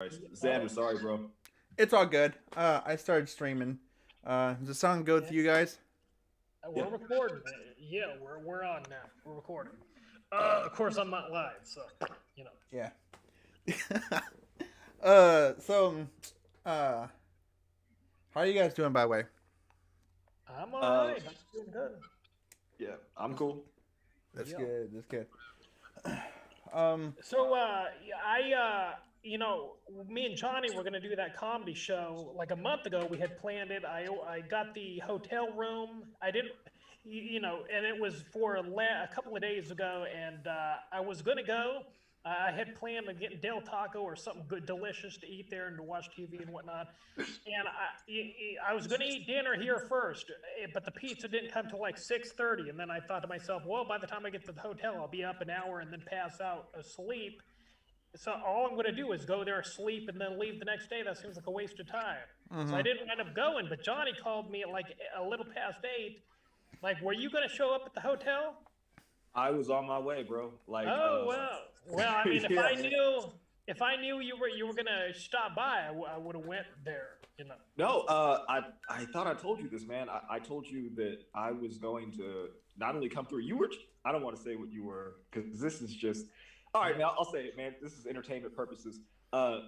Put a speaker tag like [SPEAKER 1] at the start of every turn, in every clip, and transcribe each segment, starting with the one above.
[SPEAKER 1] Xander, sorry, bro.
[SPEAKER 2] It's all good. I started streaming. Does it sound good
[SPEAKER 3] Yeah,
[SPEAKER 2] to you guys?
[SPEAKER 1] Yeah.
[SPEAKER 3] we're recording. Yeah, we're on now. We're recording. Of course, I'm not live, so you know.
[SPEAKER 2] Yeah. So, uh, how are you guys doing, by the way?
[SPEAKER 3] I'm all
[SPEAKER 1] Uh,
[SPEAKER 3] right. I'm doing good.
[SPEAKER 1] yeah, I'm cool.
[SPEAKER 2] That's
[SPEAKER 3] Yeah.
[SPEAKER 2] good. That's good. Um,
[SPEAKER 3] So, me and Johnny were gonna do that comedy show like a month ago. We had planned it. I got the hotel room. I didn't, and it was for a couple of days ago, and I was gonna go. I had planned on getting Del Taco or something good, delicious to eat there and to watch TV and whatnot. And I was going to eat dinner here first, but the pizza didn't come till like 6:30. And then I thought to myself, well, by the time I get to the hotel, I'll be up an hour and then pass out asleep. So all I'm going to do is go there, sleep, and then leave the next day. That seems like a waste of time. So I
[SPEAKER 2] mhm.
[SPEAKER 3] didn't end up going. But Johnny called me at like a little past 8. Like, were you going to show up at the hotel?
[SPEAKER 1] I was on my way, bro.
[SPEAKER 3] Oh well. Well, I mean,
[SPEAKER 1] yeah, man.
[SPEAKER 3] if I knew you were gonna stop by, I would have went there. You know.
[SPEAKER 1] No, I thought I told you this, man. I told you that I was going to not only come through. You were. I don't want to say what you were because this is just. All right,
[SPEAKER 3] Yeah.
[SPEAKER 1] man. I'll say it, man. This is entertainment purposes.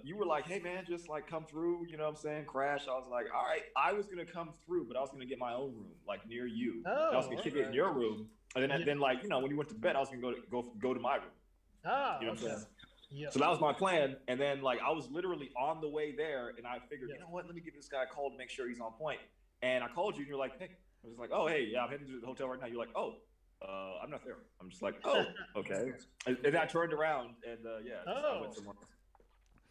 [SPEAKER 1] You were like, hey, man, just like come through. You know what I'm saying? Crash. I was like, all right. I was gonna come through, but I was gonna get my own room, like near you. And I was
[SPEAKER 3] Oh,
[SPEAKER 1] gonna
[SPEAKER 3] all
[SPEAKER 1] kick it in
[SPEAKER 3] right.
[SPEAKER 1] your room, and then
[SPEAKER 3] Yeah.
[SPEAKER 1] like when you went to bed, I was gonna go to my room.
[SPEAKER 3] Ah,
[SPEAKER 1] You know what I'm
[SPEAKER 3] okay.
[SPEAKER 1] saying?
[SPEAKER 3] Yeah.
[SPEAKER 1] So that was my plan. And then like I was literally on the way there and I figured,
[SPEAKER 3] Yeah.
[SPEAKER 1] you know what, let me give this guy a call to make sure he's on point. And I called you and you're like, hey, I was like, oh hey, yeah, I'm heading to the hotel right now. You're like, oh, I'm not there. I'm just like, oh, okay. And I turned around and yeah, I went
[SPEAKER 3] Oh.
[SPEAKER 1] somewhere else.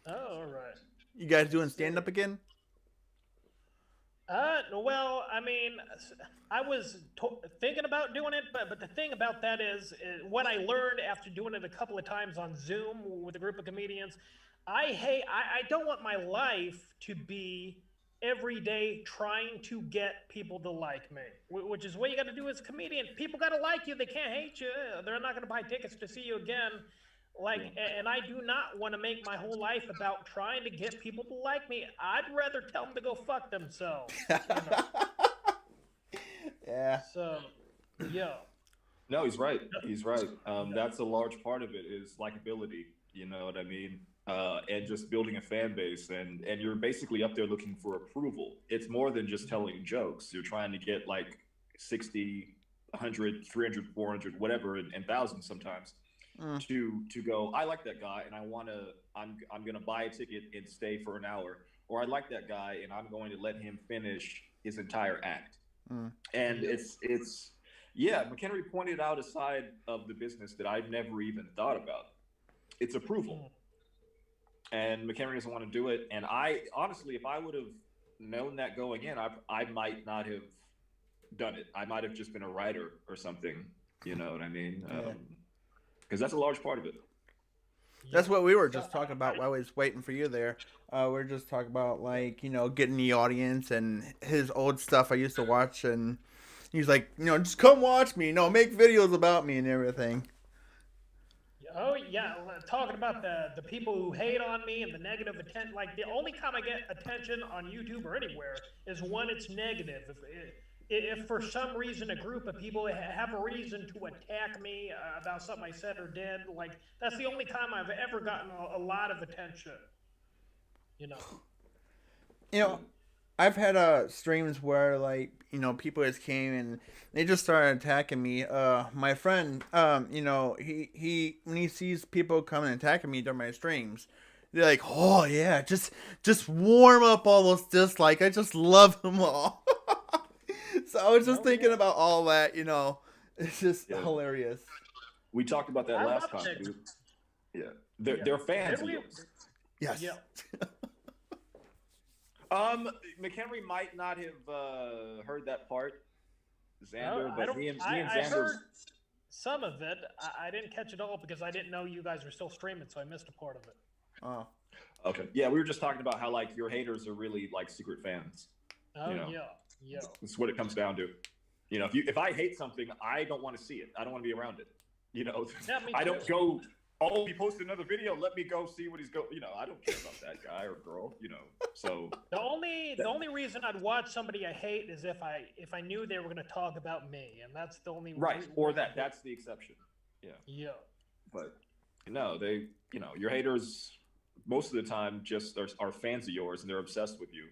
[SPEAKER 3] Oh, all right.
[SPEAKER 2] You guys doing stand
[SPEAKER 3] So,
[SPEAKER 2] up again?
[SPEAKER 3] no, well, I mean, I was thinking about doing it, but the thing about that is what I learned after doing it a couple of times on Zoom with a group of comedians. I don't want my life to be every day trying to get people to like me, which is what you got to do as a comedian. People got to like you. They can't hate you. They're not going to buy tickets to see you again. Like,
[SPEAKER 1] Yeah.
[SPEAKER 3] and I do not want to make my whole life about trying to get people to like me. I'd rather tell them to go fuck themselves, you know.
[SPEAKER 2] Yeah.
[SPEAKER 3] So, yeah,
[SPEAKER 1] No, he's right. He's right. That's a large part of it is likability. You know what I mean? And just building a fan base, and you're basically up there looking for approval. It's more than just telling jokes. You're trying to get like 60, 100, 300, 400, whatever, and thousands sometimes
[SPEAKER 2] Mm,
[SPEAKER 1] to go. I like that guy, and I want to. I'm gonna buy a ticket and stay for an hour. Or I like that guy, and I'm going to let him finish his entire act.
[SPEAKER 2] mm,
[SPEAKER 1] And
[SPEAKER 3] yeah,
[SPEAKER 1] it's yeah, McHenry pointed out a side of the business that I've never even thought about. It's approval.
[SPEAKER 3] mm,
[SPEAKER 1] And McHenry doesn't want to do it. And I honestly, if I would have known that going in, I might not have done it. I might have just been a writer or something. You know what I mean?
[SPEAKER 2] yeah.
[SPEAKER 1] Because that's a large part of it.
[SPEAKER 3] yeah.
[SPEAKER 2] That's what we were
[SPEAKER 3] So,
[SPEAKER 2] just talking about while I was waiting for you there. We are just talking about like getting the audience and his old stuff I used to watch, and he's like, just come watch me, make videos about me and everything.
[SPEAKER 3] oh yeah, talking about the people who hate on me and the negative attention. Like the only time I get attention on YouTube or anywhere is when it's negative. If for some reason a group of people have a reason to attack me about something I said or did, like that's the only time I've ever gotten a lot of attention. You know.
[SPEAKER 2] You know, I've had streams where like people just came and they just started attacking me. My friend, he when he sees people coming and attacking me during my streams, they're like, oh yeah, just warm up all those dislikes. I just love them all. So I was just
[SPEAKER 3] Oh
[SPEAKER 2] thinking
[SPEAKER 3] yeah,
[SPEAKER 2] about all that. It's just
[SPEAKER 1] Yeah,
[SPEAKER 2] hilarious.
[SPEAKER 1] we talked about that
[SPEAKER 3] I
[SPEAKER 1] last
[SPEAKER 3] love
[SPEAKER 1] time,
[SPEAKER 3] it.
[SPEAKER 1] dude. Yeah,
[SPEAKER 3] Yeah,
[SPEAKER 1] they're fans
[SPEAKER 3] did
[SPEAKER 1] of
[SPEAKER 3] we?
[SPEAKER 1] yours.
[SPEAKER 2] Yes.
[SPEAKER 3] Yeah.
[SPEAKER 1] McHenry might not have heard that part,
[SPEAKER 3] No,
[SPEAKER 1] Xander,
[SPEAKER 3] I
[SPEAKER 1] but
[SPEAKER 3] don't.
[SPEAKER 1] me and
[SPEAKER 3] I
[SPEAKER 1] Xander.
[SPEAKER 3] heard some of it. I didn't catch it all because I didn't know you guys were still streaming, so I missed a part of it.
[SPEAKER 2] Oh.
[SPEAKER 1] Okay, yeah, we were just talking about how like your haters are really like secret fans. You
[SPEAKER 3] Oh
[SPEAKER 1] know,
[SPEAKER 3] yeah, yeah,
[SPEAKER 1] it's what it comes down to. If I hate something, I don't want to see it. I don't want to be around it. You know,
[SPEAKER 3] yeah. Me
[SPEAKER 1] I
[SPEAKER 3] too.
[SPEAKER 1] don't go. oh, he posted another video. Let me go see what he's going. I don't care about that guy or girl. So
[SPEAKER 3] the only reason I'd watch somebody I hate is if I knew they were going to talk about me, and that's the only
[SPEAKER 1] right. Or that's the exception. Yeah.
[SPEAKER 3] Yeah.
[SPEAKER 1] But no, they your haters most of the time just are fans of yours and they're obsessed with you,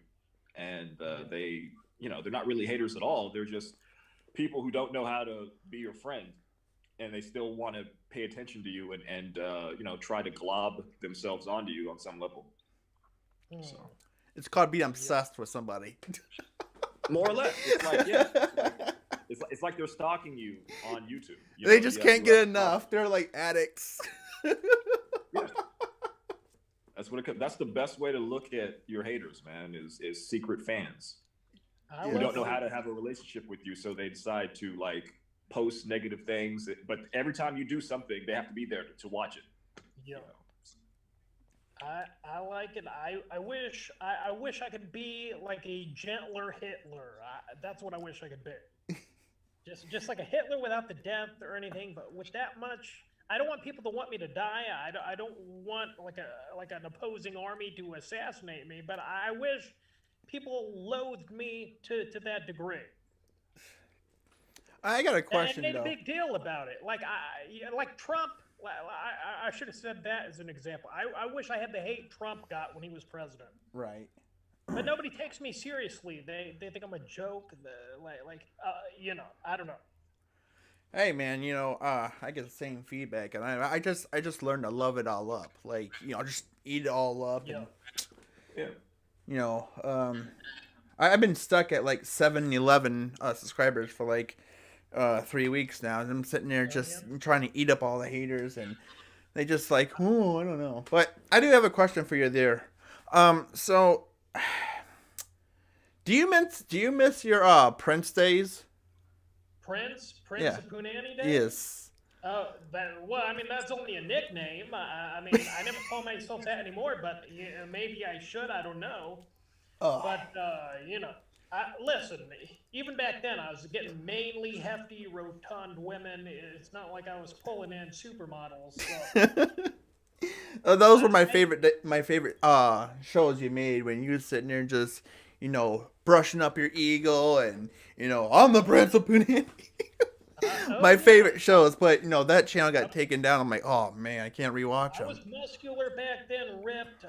[SPEAKER 1] and they they're not really haters at all. They're just people who don't know how to be your friend, and they still want to pay attention to you and try to glob themselves onto you on some level. So
[SPEAKER 2] it's called being obsessed with somebody.
[SPEAKER 1] More or less, it's like it's like they're stalking you on YouTube.
[SPEAKER 2] They just can't get enough. They're like addicts.
[SPEAKER 1] Yeah. That's the best way to look at your haters, man. Is secret fans who don't know how to have a relationship with you, so they decide to like post negative things. But every time you do something, they have to be there to watch it.
[SPEAKER 3] Yeah. I like it. I wish I could be like a gentler Hitler. That's what I wish I could be. Just like a Hitler without the death or anything, but with that much, I don't want people to want me to die. I don't want like an opposing army to assassinate me, but I wish people loathed me to that degree.
[SPEAKER 2] I got a question
[SPEAKER 3] and made
[SPEAKER 2] though.
[SPEAKER 3] a big deal about it. Like Trump. I should have said that as an example. I wish I had the hate Trump got when he was president.
[SPEAKER 2] Right.
[SPEAKER 3] But nobody takes me seriously. They think I'm a joke. I don't know.
[SPEAKER 2] Hey man, I get the same feedback, and I just learned to love it all up. Like, just eat it all up.
[SPEAKER 3] Yeah.
[SPEAKER 2] And, I've been stuck at like 711 subscribers for like 3 weeks now, and I'm sitting there just trying to eat up all the haters, and they just like, oh, I don't know. But I do have a question for you there. So do you miss your Prince days?
[SPEAKER 3] Prince
[SPEAKER 2] Yeah.
[SPEAKER 3] of Punani Day?
[SPEAKER 2] Yes.
[SPEAKER 3] That's only a nickname. I never call myself that anymore, but maybe I should. I don't know.
[SPEAKER 2] Oh.
[SPEAKER 3] But, listen, even back then, I was getting mainly hefty, rotund women. It's not like I was pulling in supermodels. So.
[SPEAKER 2] Those were my favorite shows you made, when you were sitting there just, brushing up your eagle and, I'm the Prince of Punani. My favorite shows, but that channel got taken down. I'm like, oh man, I can't rewatch them.
[SPEAKER 3] I was muscular back then, ripped.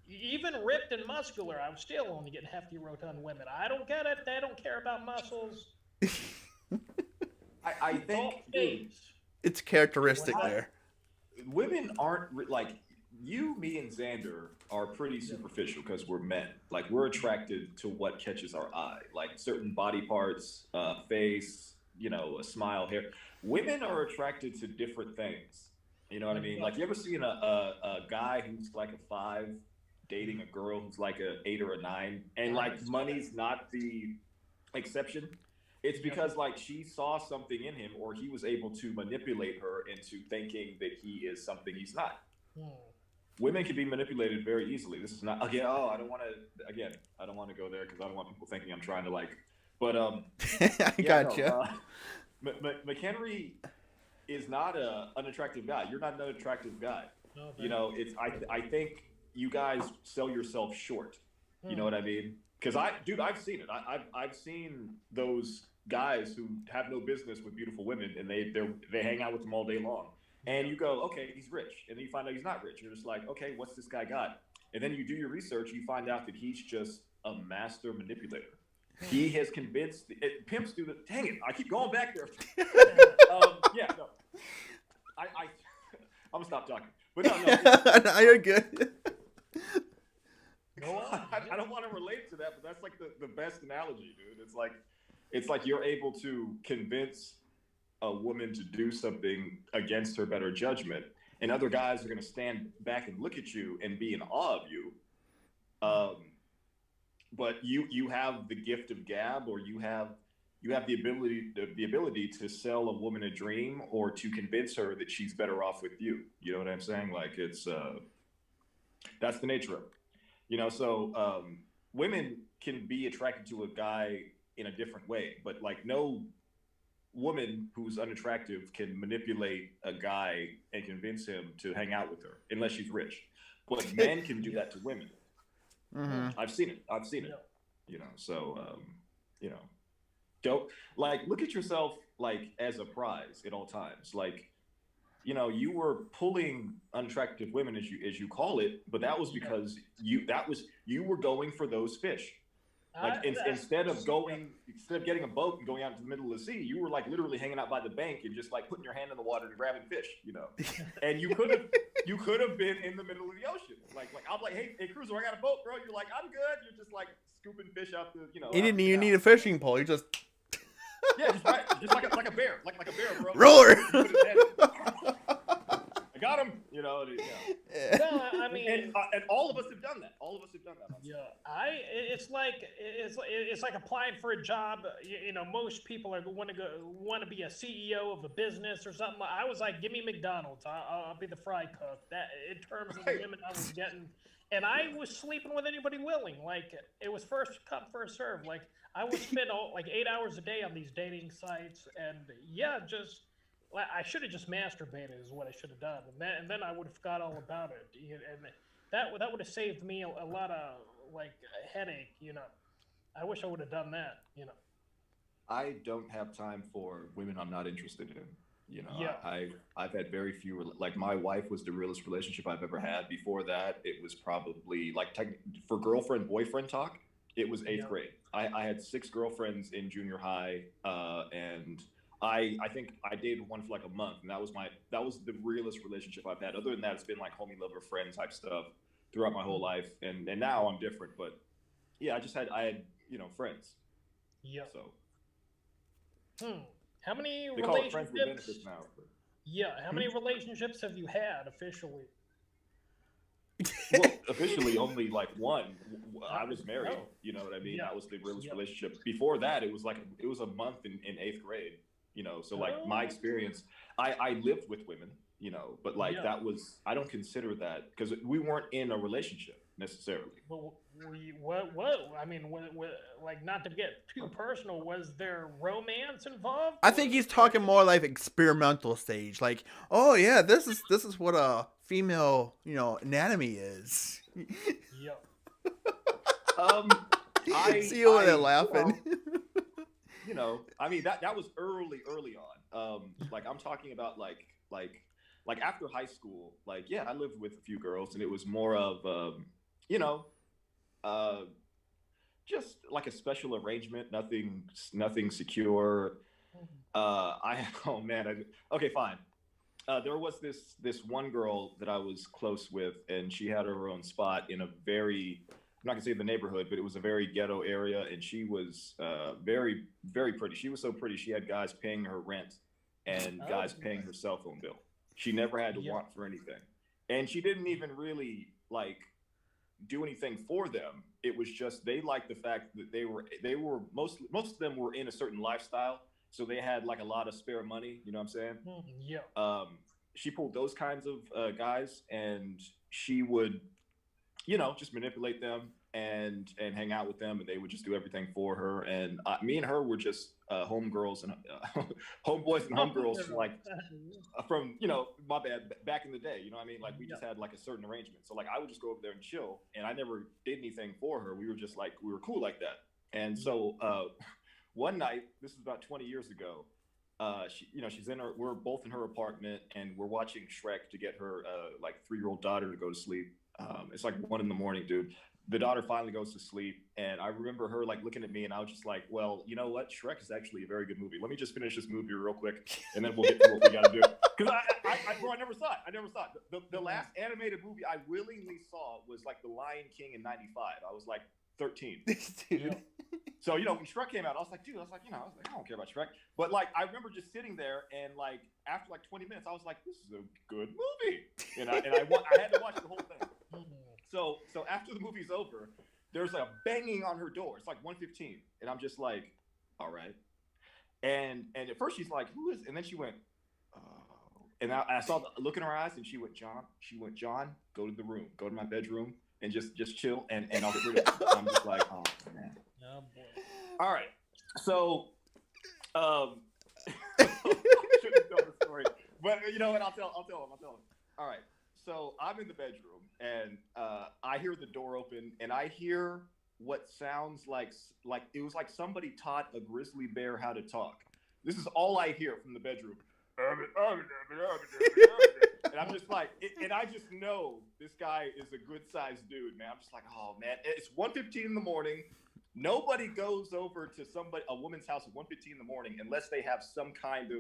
[SPEAKER 3] Even ripped and muscular, I was still only getting hefty, rotund women. I don't get it. They don't care about muscles.
[SPEAKER 1] I think
[SPEAKER 2] it's characteristic there.
[SPEAKER 1] Women aren't like you, me, and Xander are pretty superficial because we're men. Like, we're attracted to what catches our eye, like certain body parts, face, a smile, hair. Women are attracted to different things. You know what I mean? Like, you ever seen a guy who's like a 5 dating a girl who's like a 8 or a 9, and like money's not the exception? It's because like she saw something in him, or he was able to manipulate her into thinking that he is something he's not. Women can be manipulated very easily. This is not I don't want to go there because I don't want people thinking I'm trying to like. But
[SPEAKER 2] I gotcha.
[SPEAKER 1] McHenry is not an unattractive guy. You're not an unattractive guy. No, I think you guys sell yourself short. You know what I mean? Because I've seen it. I've seen those guys who have no business with beautiful women, and they hang out with them all day long. And you go, okay, he's rich, and then you find out he's not rich. You're just like, okay, what's this guy got? And then you do your research, you find out that he's just a master manipulator. He has convinced pimps do the. Dang it! I keep going back there. I'm gonna stop talking. But no,
[SPEAKER 2] you're good.
[SPEAKER 1] I don't want to relate to that, but that's like the best analogy, dude. It's like you're able to convince a woman to do something against her better judgment, and other guys are going to stand back and look at you and be in awe of you. But you have the gift of gab, or you have the ability to sell a woman a dream, or to convince her that she's better off with you. You know what I'm saying? Like, it's that's the nature of it. So women can be attracted to a guy in a different way, but like no woman who's unattractive can manipulate a guy and convince him to hang out with her, unless she's rich. But men can do that to women.
[SPEAKER 2] Mm-hmm.
[SPEAKER 1] I've seen it. You know, so you know, don't like look at yourself like as a prize at all times. Like, you know, you were pulling unattractive women as you call it, but that was because you were going for those fish. Like instead of getting a boat and going out into the middle of the sea, you were like literally hanging out by the bank and just like putting your hand in the water and grabbing fish, you know. And you could have been in the middle of the ocean. Like I'm like, hey cruiser, I got a boat, bro. You're like, I'm good. You're just like scooping fish out the, you know.
[SPEAKER 2] He didn't even need a fishing pole. He just
[SPEAKER 1] just like a bear, like a bear, bro.
[SPEAKER 2] Roar.
[SPEAKER 1] I got him, you know.
[SPEAKER 3] No, I mean,
[SPEAKER 1] and all of us have done that.
[SPEAKER 3] Yeah, it's like applying for a job. You know, most people want to be a CEO of a business or something. I was like, give me McDonald's. I'll be the fry cook. That in terms of the women I was getting, and I was sleeping with anybody willing. Like it was first come first serve. Like I would spend like 8 hours a day on these dating sites, and I should have just masturbated is what I should have done, and then I would have forgot all about it, and that would have saved me a lot of like a headache, you know. I wish I would have done that, you know.
[SPEAKER 1] I don't have time for women I'm not interested in. You know,
[SPEAKER 3] Yeah.
[SPEAKER 1] I've had very few. Like my wife was the realest relationship I've ever had. Before that, it was probably like for girlfriend boyfriend talk. It was eighth grade. I had 6 girlfriends in junior high, and I think I dated one for like a month, and that was the realest relationship I've had. Other than that, it's been like homie, lover, friend type stuff throughout my whole life, and now I'm different. But yeah, I had you know friends.
[SPEAKER 3] Yeah.
[SPEAKER 1] So.
[SPEAKER 3] How many
[SPEAKER 1] they call it friends with benefits now. But.
[SPEAKER 3] Yeah. How many relationships have you had officially?
[SPEAKER 1] Well, officially only like one. I was married. You know what I mean? That was the realest relationship. Before that, it was a month in 8th grade. You know, so like my experience, I lived with women, you know, but like that was, I don't consider that because we weren't in a relationship necessarily.
[SPEAKER 3] Well, I mean, like not to get too personal, was there romance involved?
[SPEAKER 2] I think he's talking more like experimental stage. Like, oh yeah, this is what a female, you know, anatomy is.
[SPEAKER 3] Yeah.
[SPEAKER 2] I see you over there laughing.
[SPEAKER 1] You know, I mean that was early on. Like I'm talking about like after high school. Like I lived with a few girls, and it was more of you know, just like a special arrangement. Nothing secure. Okay, fine. There was this one girl that I was close with, and she had her own spot in a very, I'm not gonna say the neighborhood, but it was a very ghetto area, and she was very, very pretty. She was so pretty, she had guys paying her rent and guys paying her cell phone bill. She never had to want for anything, and she didn't even really like do anything for them. It was just they liked the fact that they were most of them were in a certain lifestyle, so they had like a lot of spare money. You know what I'm saying?
[SPEAKER 3] Yeah.
[SPEAKER 1] She pulled those kinds of guys, and she would, you know, just manipulate them and hang out with them, and they would just do everything for her. And me and her were just homegirls and homeboys and homegirls, like from, you know, my bad, back in the day. You know what I mean? Like we just had like a certain arrangement. So like I would just go over there and chill, and I never did anything for her. We were just like, we were cool like that. And so one night, this is about 20 years ago, we're both in her apartment, and we're watching Shrek to get her like 3-year-old daughter to go to sleep. It's like 1 a.m, dude. The daughter finally goes to sleep, and I remember her like looking at me, and I was just like, well, you know what? Shrek is actually a very good movie. Let me just finish this movie real quick, and then we'll get to what we got to do. Because I never saw it. The last animated movie I willingly saw was like The Lion King in '95. I was like 13.
[SPEAKER 2] Dude.
[SPEAKER 1] So, you know, when Shrek came out, I was like, I don't care about Shrek. But like, I remember just sitting there, and like, after like 20 minutes, I was like, this is a good movie. And I had to watch the whole thing. So after the movie's over, there's a banging on her door. It's like 1:15, and I'm just like, all right. And at first she's like, who is? And then she went, oh. And I saw the look in her eyes, and she went, John, go to the room, go to my bedroom, and just chill, and I'll get rid of it. I'm just like, oh man.
[SPEAKER 3] Oh boy.
[SPEAKER 1] All right. So, I shouldn't tell the story, but you know what? I'll tell him. All right. So I'm in the bedroom, and I hear the door open, and I hear what sounds like it was like somebody taught a grizzly bear how to talk. This is all I hear from the bedroom. And I'm just like, and I just know this guy is a good sized dude, man. I'm just like, oh man, it's 1:15 in the morning. Nobody goes over to a woman's house at 1:15 in the morning unless they have some kind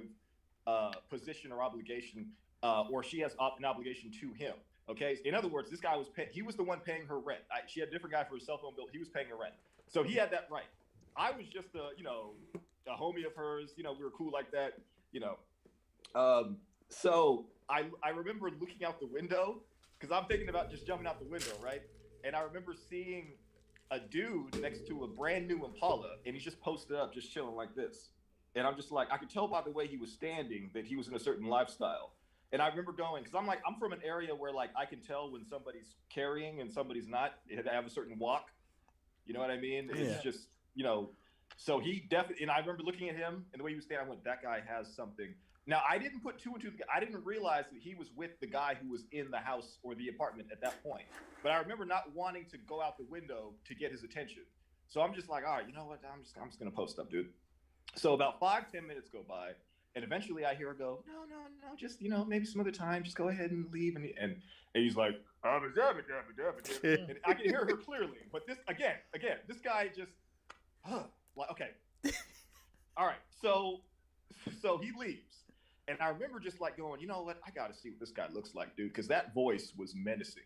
[SPEAKER 1] of position or obligation, or she has an obligation to him. Okay, in other words, this guy he was the one paying her rent. She had a different guy for her cell phone bill. He was paying her rent, so he had that right. I was just a homie of hers. We were cool like that. So I remember looking out the window because I'm thinking about just jumping out the window, right? And I remember seeing a dude next to a brand new Impala, and he's just posted up, just chilling like this. And I'm just like, I could tell by the way he was standing that he was in a certain lifestyle. And I remember going, because I'm from an area where like I can tell when somebody's carrying and somebody's not. They have a certain walk. You know what I mean? It's just, so he definitely, and I remember looking at him and the way he was standing, I went, that guy has something. Now, I didn't put two and two together. I didn't realize that he was with the guy who was in the house or the apartment at that point. But I remember not wanting to go out the window to get his attention. So I'm just like, all right, you know what? I'm just going to post up, dude. So about 5-10 minutes go by. And eventually I hear her go, no, just, maybe some other time. Just go ahead and leave. And he's like, and I can hear her clearly. But this, again, this guy just, like, okay. All right. So he leaves. And I remember just like going, you know what? I got to see what this guy looks like, dude, because that voice was menacing.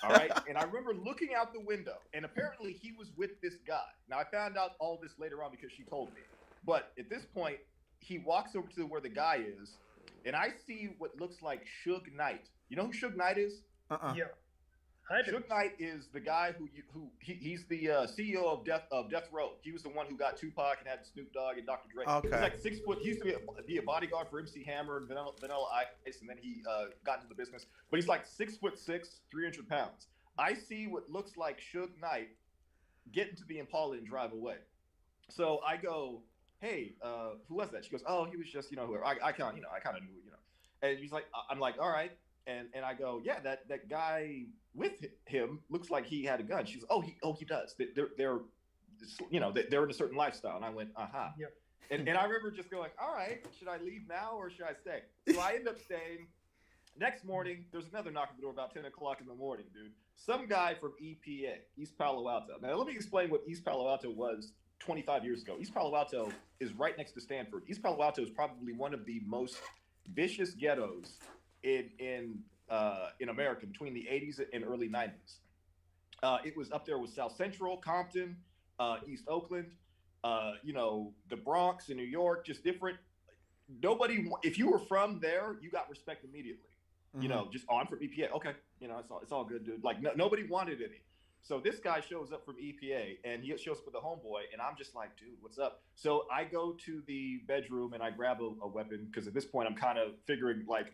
[SPEAKER 1] All right. And I remember looking out the window, and apparently he was with this guy. Now, I found out all this later on because she told me. But at this point, he walks over to where the guy is, and I see what looks like Suge Knight. You know who Suge Knight is?
[SPEAKER 3] Yeah.
[SPEAKER 1] Suge Knight is the guy he's the CEO of Death Row. He was the one who got Tupac and had Snoop Dogg and Dr. Dre.
[SPEAKER 2] Okay.
[SPEAKER 1] He's like 6 foot. He used to be a bodyguard for MC Hammer and Vanilla Ice, and then he got into the business. But he's like 6'6", 300 pounds. I see what looks like Suge Knight get into the Impala and drive away. So I go, hey, who was that? She goes, oh, he was just whoever. I kind of knew And he's like, I'm like, all right. And I go, yeah, that guy with him looks like he had a gun. She's, he does. They're in a certain lifestyle. And I went,
[SPEAKER 3] Yep.
[SPEAKER 1] And I remember just going, all right, should I leave now or should I stay? So I end up staying. Next morning, there's another knock at the door about 10 o'clock in the morning, dude. Some guy from EPA, East Palo Alto. Now let me explain what East Palo Alto was 25 years ago. East Palo Alto is right next to Stanford. East Palo Alto is probably one of the most vicious ghettos in America between the 80s and early 90s. It was up there with South Central, Compton, East Oakland, the Bronx in New York, just different. If you were from there, you got respect immediately. Mm-hmm. I'm from EPA. Okay. It's all good, dude. Like nobody wanted any. So this guy shows up from EPA and he shows up with a homeboy and I'm just like, dude, what's up? So I go to the bedroom and I grab a weapon because at this point I'm kind of figuring like,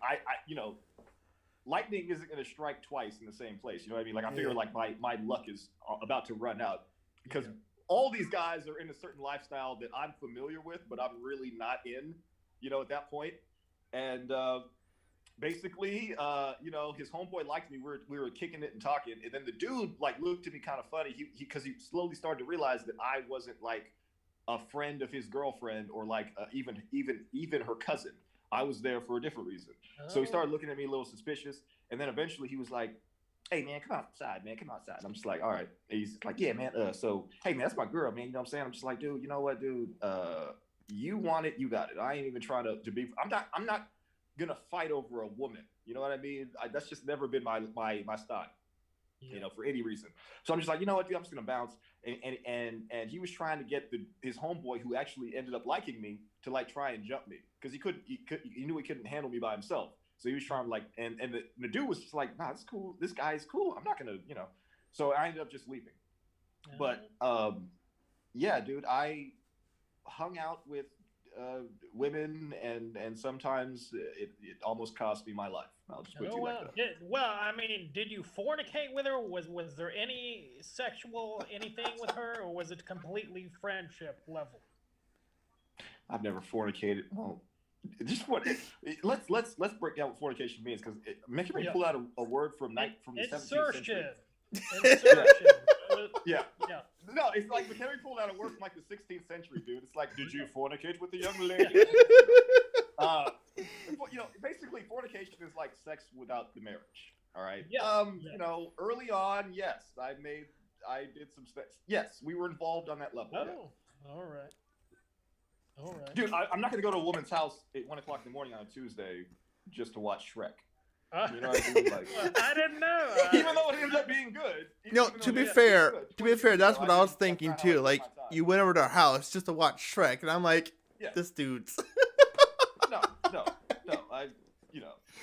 [SPEAKER 1] lightning isn't going to strike twice in the same place. You know what I mean? Like I figure like my luck is about to run out because all these guys are in a certain lifestyle that I'm familiar with, but I'm really not in, at that point. And, basically, his homeboy liked me. We were kicking it and talking, and then the dude like looked at me kind of funny. Because he slowly started to realize that I wasn't like a friend of his girlfriend or like even her cousin. I was there for a different reason. Oh. So he started looking at me a little suspicious, and then eventually he was like, "Hey man, come outside, man, come outside." And I'm just like, "All right." And he's like, "Yeah, man. So hey man, that's my girl, man. You know what I'm saying?" I'm just like, "Dude, you know what, dude? You want it, you got it. I ain't even trying to be. I'm not gonna fight over a woman. You know what I mean? That's just never been my style, for any reason. So I'm just like, you know what, dude, I'm just gonna bounce. And he was trying to get his homeboy, who actually ended up liking me, to like try and jump me because he knew he couldn't handle me by himself. So he was trying to like, and the dude was just like, nah, it's cool. This guy is cool. I'm not gonna, So I ended up just leaving. But yeah, dude, I hung out with women and sometimes it almost cost me my life. I'll just put it like that.
[SPEAKER 3] Well, I mean, did you fornicate with her? Was there any sexual anything with her, or was it completely friendship level?
[SPEAKER 1] I've never fornicated. Well, just what? Let's break down what fornication means, because make me pull out a word from the 17th century.
[SPEAKER 3] Insertion.
[SPEAKER 1] Yeah. No, it's like McHenry pulled out a word from like the 16th century, dude. It's like, did you fornicate with the young lady? Basically, fornication is like sex without the marriage. All right.
[SPEAKER 3] Yeah.
[SPEAKER 1] Early on, yes, I did some sex. Yes, we were involved on that level.
[SPEAKER 3] Oh,
[SPEAKER 1] yeah.
[SPEAKER 3] All right.
[SPEAKER 1] Dude, I'm not gonna go to a woman's house at 1 o'clock in the morning on a Tuesday just to watch Shrek. You know what I mean? Like,
[SPEAKER 3] I didn't know.
[SPEAKER 1] Even though it ended up being good.
[SPEAKER 2] To be fair, that's what I was thinking too. Like, you went over to our house just to watch Shrek, and I'm like, this dude's.
[SPEAKER 1] No.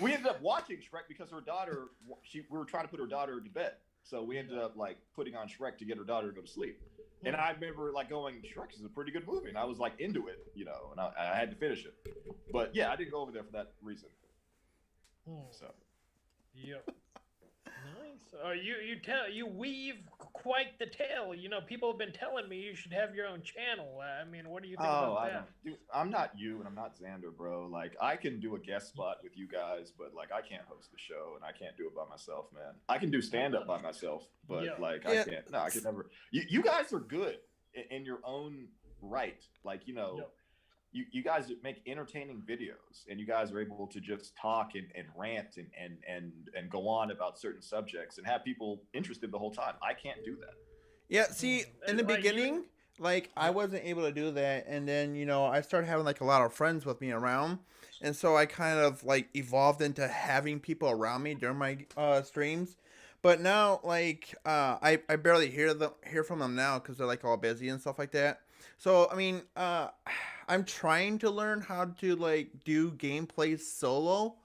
[SPEAKER 1] We ended up watching Shrek because her daughter. We were trying to put her daughter to bed, so we ended up like putting on Shrek to get her daughter to go to sleep. And I remember like going, Shrek is a pretty good movie, and I was like into it, and I had to finish it. But yeah, I didn't go over there for that reason. So.
[SPEAKER 3] Yep. Nice. You weave quite the tale. People have been telling me you should have your own channel. I mean, what do you think about that?
[SPEAKER 1] Dude, I'm not you, and I'm not Xander, bro. Like, I can do a guest spot with you guys, but like, I can't host the show, and I can't do it by myself, man. I can do stand up by myself, but I can't. No, I can never. You guys are good in your own right. Like, You guys make entertaining videos, and you guys are able to just talk and rant and go on about certain subjects and have people interested the whole time. I can't do that.
[SPEAKER 2] Yeah, see, in the beginning, like, I wasn't able to do that, and then, I started having, like, a lot of friends with me around, and so I kind of, like, evolved into having people around me during my streams. But now, like, I barely hear from them now because they're, like, all busy and stuff like that. So, I mean, I'm trying to learn how to, like, do gameplay solo.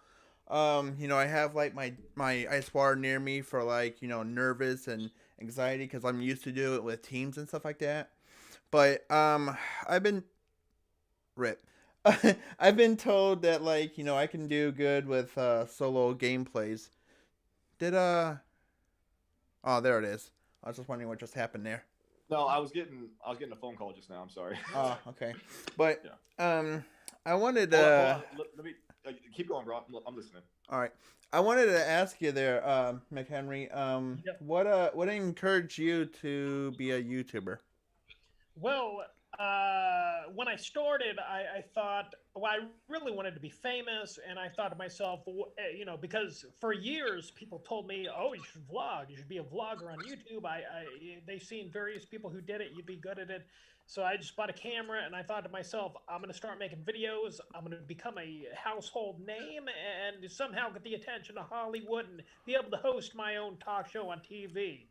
[SPEAKER 2] I have, like, my ice water near me for, like, nervous and anxiety because I'm used to do it with teams and stuff like that. But, I've been I've been told that, like, I can do good with solo gameplays. Oh, there it is. I was just wondering what just happened there.
[SPEAKER 1] No, I was getting a phone call just now. I'm sorry.
[SPEAKER 2] Oh, okay. But I wanted
[SPEAKER 1] to. Let me keep going, bro. I'm listening.
[SPEAKER 2] All right. I wanted to ask you there, McHenry. What encouraged you to be a YouTuber?
[SPEAKER 3] Well, when I started, I thought, I really wanted to be famous, and I thought to myself, because for years people told me, oh, you should vlog, you should be a vlogger on YouTube. They've seen various people who did it, you'd be good at it. So I just bought a camera, and I thought to myself, I'm going to start making videos, I'm going to become a household name, and somehow get the attention of Hollywood, and be able to host my own talk show on TV.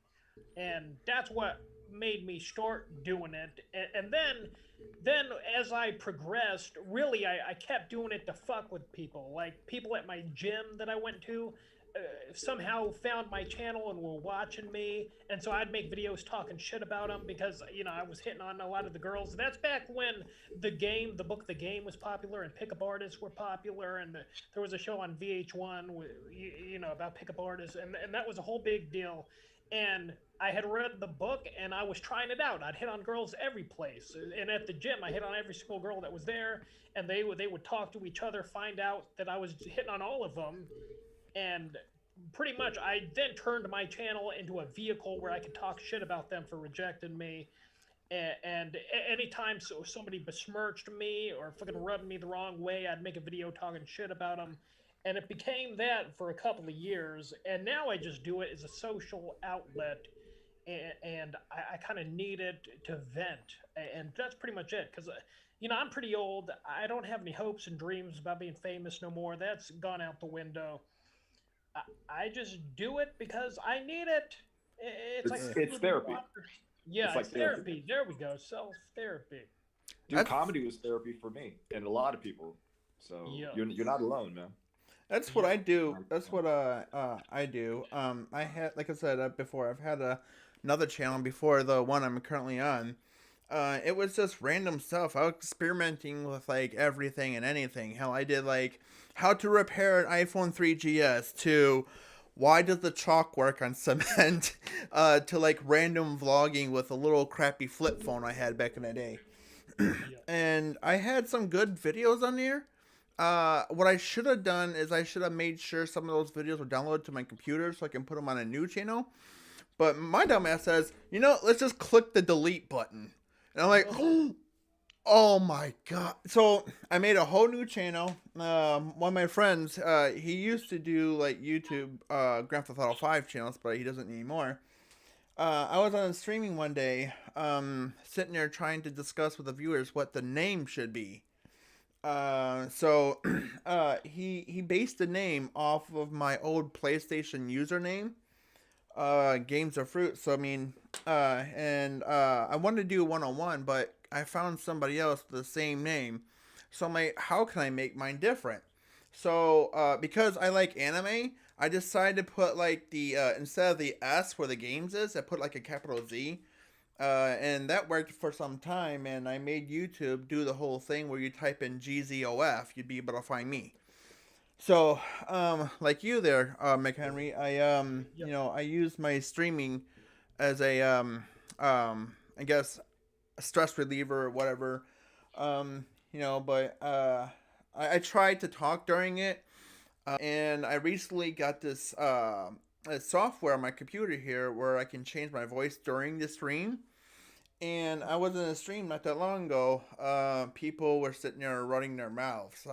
[SPEAKER 3] And that's what made me start doing it. And then as I progressed, really I kept doing it to fuck with people. Like, people at my gym that I went to somehow found my channel and were watching me, and so I'd make videos talking shit about them because I was hitting on a lot of the girls. That's back when the book The Game was popular, and pickup artists were popular, and there was a show on VH1 about pickup artists, and that was a whole big deal. And I had read the book, and I was trying it out. I'd hit on girls every place. And at the gym, I hit on every single girl that was there, and they would talk to each other, find out that I was hitting on all of them. And pretty much, I then turned my channel into a vehicle where I could talk shit about them for rejecting me. And anytime somebody besmirched me or fucking rubbed me the wrong way, I'd make a video talking shit about them. And it became that for a couple of years, and now I just do it as a social outlet, and I kind of need it to vent, and that's pretty much it, because, I'm pretty old. I don't have any hopes and dreams about being famous no more. That's gone out the window. I just do it because I need it.
[SPEAKER 1] It's therapy.
[SPEAKER 3] Yeah, it's therapy. There we go, self-therapy.
[SPEAKER 1] Dude, comedy was therapy for me, and a lot of people, so you're not alone, man.
[SPEAKER 2] That's what I do. That's what I do. I had, like I said before, I've had another channel before the one I'm currently on. It was just random stuff. I was experimenting with like everything and anything. Hell, I did like how to repair an iPhone 3GS to why does the chalk work on cement to like random vlogging with a little crappy flip phone I had back in the day. And I had some good videos on there. What I should have done is I should have made sure some of those videos were downloaded to my computer so I can put them on a new channel. But my dumbass says, let's just click the delete button. And I'm like, oh my god. So I made a whole new channel. One of my friends, he used to do like YouTube Grand Theft Auto 5 channels, but he doesn't anymore. I was on streaming one day, sitting there trying to discuss with the viewers what the name should be. So he based the name off of my old PlayStation username, Games of Fruit. So I mean, I wanted to do one-on-one, but I found somebody else with the same name. So I'm like, how can I make mine different? So because I like anime, I decided to put like the instead of the S where the games is, I put like a capital Z. And that worked for some time, and I made YouTube do the whole thing where you type in GZOF, you'd be able to find me. So, like you there, McHenry, I use my streaming as a, I guess, a stress reliever or whatever. But I tried to talk during it, and I recently got this software on my computer here where I can change my voice during the stream. And I was in a stream not that long ago. People were sitting there running their mouths.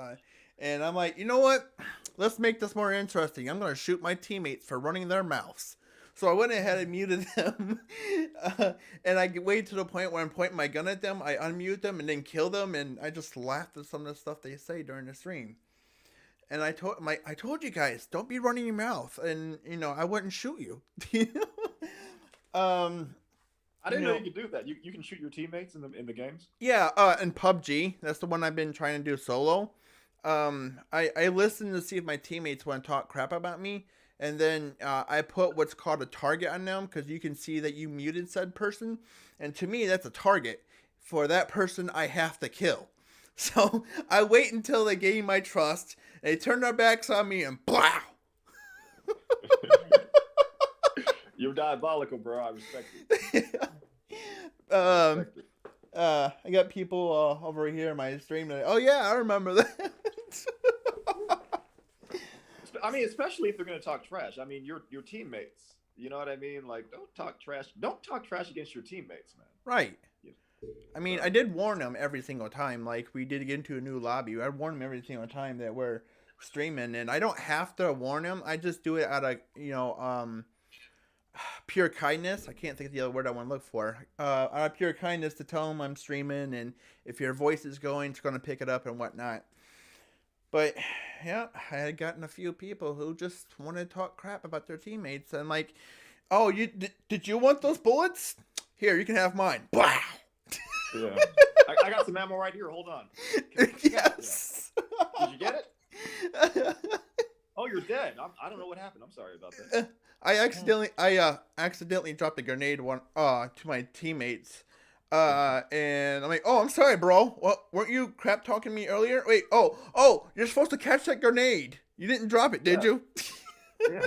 [SPEAKER 2] And I'm like, you know what? Let's make this more interesting. I'm going to shoot my teammates for running their mouths. So I went ahead and muted them. And I waited to the point where I'm pointing my gun at them. I unmute them and then kill them. And I just laughed at some of the stuff they say during the stream. And I told you guys, don't be running your mouth. And, I wouldn't shoot you.
[SPEAKER 1] I didn't know you could do that. You can shoot your teammates in the games.
[SPEAKER 2] Yeah, in PUBG, that's the one I've been trying to do solo. I listen to see if my teammates want to talk crap about me, and then I put what's called a target on them because you can see that you muted said person, and to me that's a target. For that person, I have to kill. So I wait until they gain my trust, they turn their backs on me, and blow.
[SPEAKER 1] You're diabolical, bro. I respect it.
[SPEAKER 2] I got people over here in my stream. Oh yeah, I remember that.
[SPEAKER 1] I mean, especially if they're gonna talk trash. I mean, your teammates. You know what I mean? Like, don't talk trash. Don't talk trash against your teammates, man.
[SPEAKER 2] Right. I mean, I did warn them every single time. Like, we did get into a new lobby. I warned them every single time that we're streaming, and I don't have to warn them. I just do it out of pure kindness. I can't think of the other word I want to look for. Out of pure kindness to tell them I'm streaming, and if your voice is going, it's going to pick it up and whatnot. But yeah, I had gotten a few people who just want to talk crap about their teammates, and like, oh, did you want those bullets? Here, you can have mine. Blah.
[SPEAKER 1] Yeah, I got some ammo right here. Hold on.
[SPEAKER 2] Yes.
[SPEAKER 1] Yeah. Did you get it? Oh, you're dead. I don't know what happened. I'm sorry about that.
[SPEAKER 2] I accidentally dropped a grenade to my teammates. And I'm like, oh, I'm sorry, bro. Well, weren't you crap talking to me earlier? Wait, oh, you're supposed to catch that grenade. You didn't drop it, did you?
[SPEAKER 1] Yeah.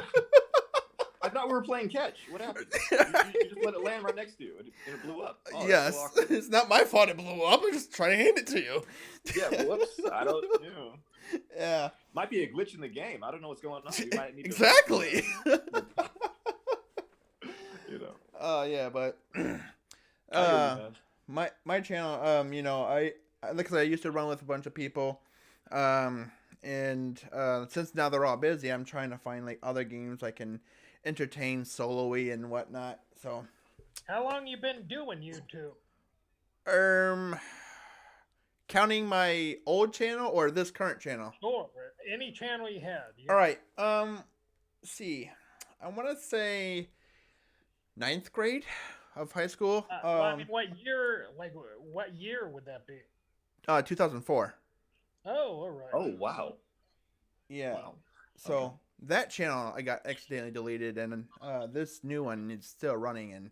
[SPEAKER 1] I thought we were playing catch. What happened? You just let it land right next to you, and it blew up. Oh,
[SPEAKER 2] yes, so it's not my fault it blew up. I'm just trying to hand it to you.
[SPEAKER 1] Yeah, whoops. I don't,
[SPEAKER 2] Yeah.
[SPEAKER 1] Might be a glitch in the game. I don't know what's going on. You might need
[SPEAKER 2] exactly.
[SPEAKER 1] Yeah,
[SPEAKER 2] but my channel, I like I said, I used to run with a bunch of people, and since now they're all busy, I'm trying to find like other games I can entertain solo-y and whatnot. So,
[SPEAKER 3] how long you been doing YouTube?
[SPEAKER 2] Counting my old channel or this current channel?
[SPEAKER 3] Sure, any channel you had. Yeah.
[SPEAKER 2] All right. See, I want to say 9th grade of high school.
[SPEAKER 3] I mean, what year? Like, what year would that be?
[SPEAKER 2] 2004.
[SPEAKER 3] Oh, all right.
[SPEAKER 1] Oh, wow.
[SPEAKER 2] Yeah.
[SPEAKER 1] Wow.
[SPEAKER 2] So okay. That channel I got accidentally deleted, and this new one is still running, and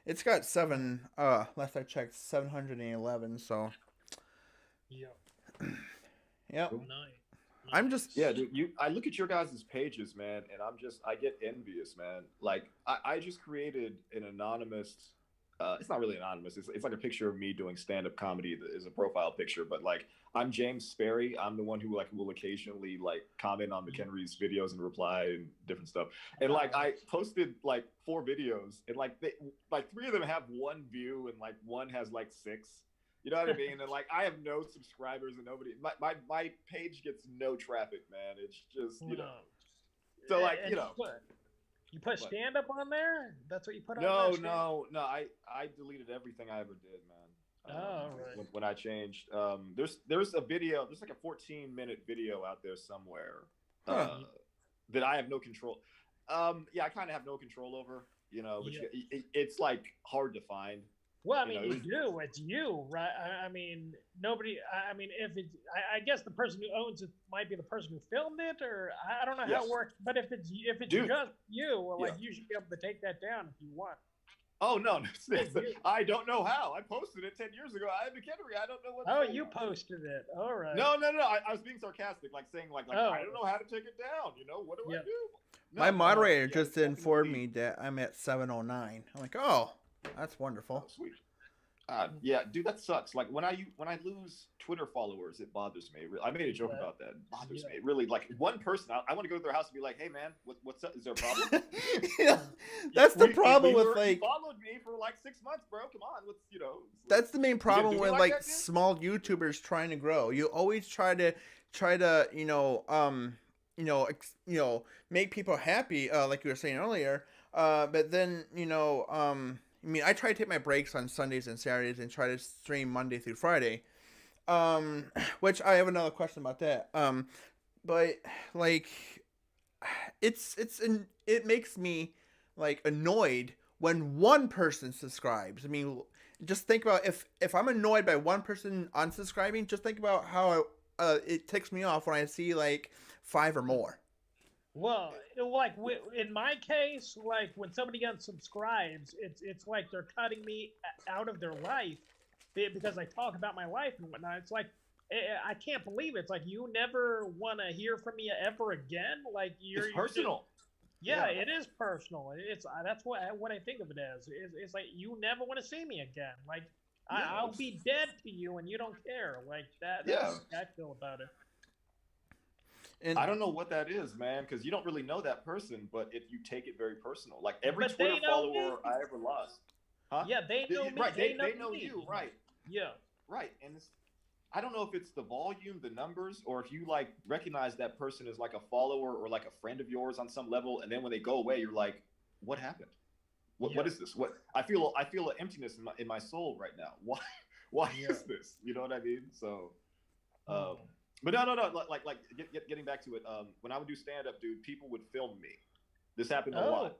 [SPEAKER 2] it's got last I checked, 711. So.
[SPEAKER 3] Yep.
[SPEAKER 2] Yep.
[SPEAKER 3] Nice.
[SPEAKER 2] I'm just
[SPEAKER 1] dude, I look at your guys' pages, man, and I get envious, man. Like I just created an anonymous it's not really anonymous. It's like a picture of me doing stand-up comedy that is a profile picture, but like I'm James Sperry. I'm the one who like will occasionally like comment on McHenry's videos and reply and different stuff. And like I posted like 4 videos, and like like 3 of them have 1 view, and like 1 has like 6. You know what I mean? And like I have no subscribers and nobody. My page gets no traffic, man. It's just So like
[SPEAKER 3] You put stand up on there? That's what you put on there?
[SPEAKER 1] No. I deleted everything I ever did, man.
[SPEAKER 3] Right.
[SPEAKER 1] When I changed, there's a video. There's like a 14-minute video out there somewhere that I have no control. Yeah, I kind of have no control over. You know, but it's like hard to find.
[SPEAKER 3] Well, I mean, you do. It's you, right? I mean, nobody. I mean, if it's, I guess the person who owns it might be the person who filmed it, or I don't know how it works. But if it's just you, well, like you should be able to take that down if you want.
[SPEAKER 1] Oh no, I don't know how. I posted it 10 years ago. I'm McHenry. I don't know what.
[SPEAKER 3] Oh, you posted it. All right.
[SPEAKER 1] No. I was being sarcastic, like saying like I don't know how to take it down. You know, what do I do? No,
[SPEAKER 2] my moderator just informed me that I'm at 709. I'm like, oh. That's wonderful.
[SPEAKER 1] Oh, sweet. Yeah, dude, that sucks. Like when I lose Twitter followers, it bothers me. I made a joke about that. It bothers me. It really, like one person, I want to go to their house and be like, "Hey, man, what's up? Is there a problem?"
[SPEAKER 2] That's the problem with like.
[SPEAKER 1] You followed me for like 6 months, bro. Come on,
[SPEAKER 2] That's the main problem with like small YouTubers trying to grow. You always try to make people happy, like you were saying earlier. But then I mean, I try to take my breaks on Sundays and Saturdays and try to stream Monday through Friday. Which I have another question about that. But like, it makes me like annoyed when one person subscribes. I mean, just think about if I'm annoyed by one person unsubscribing, just think about how it ticks me off when I see like 5 or more.
[SPEAKER 3] Well, like in my case, like when somebody unsubscribes, it's like they're cutting me out of their life because I talk about my life and whatnot. It's like I can't believe it. It's like you never want to hear from me ever again. Like it's
[SPEAKER 1] personal.
[SPEAKER 3] It is personal. That's what I think of it as. It's like you never want to see me again. Like I'll be dead to you and you don't care. Like that. That's how I feel about it.
[SPEAKER 1] And I don't know what that is, man, because you don't really know that person, but if you take it very personal, like every Twitter follower I ever lost,
[SPEAKER 3] yeah, they know me.
[SPEAKER 1] Right, they know you, right?
[SPEAKER 3] Yeah,
[SPEAKER 1] right. And I don't know if it's the volume, the numbers, or if you like recognize that person as like a follower or like a friend of yours on some level, and then when they go away, you're like, what happened? What is this? What I feel an emptiness in my soul right now. Why is this? You know what I mean? So. But no. Like getting back to it. When I would do stand up, dude, people would film me. This happened a lot,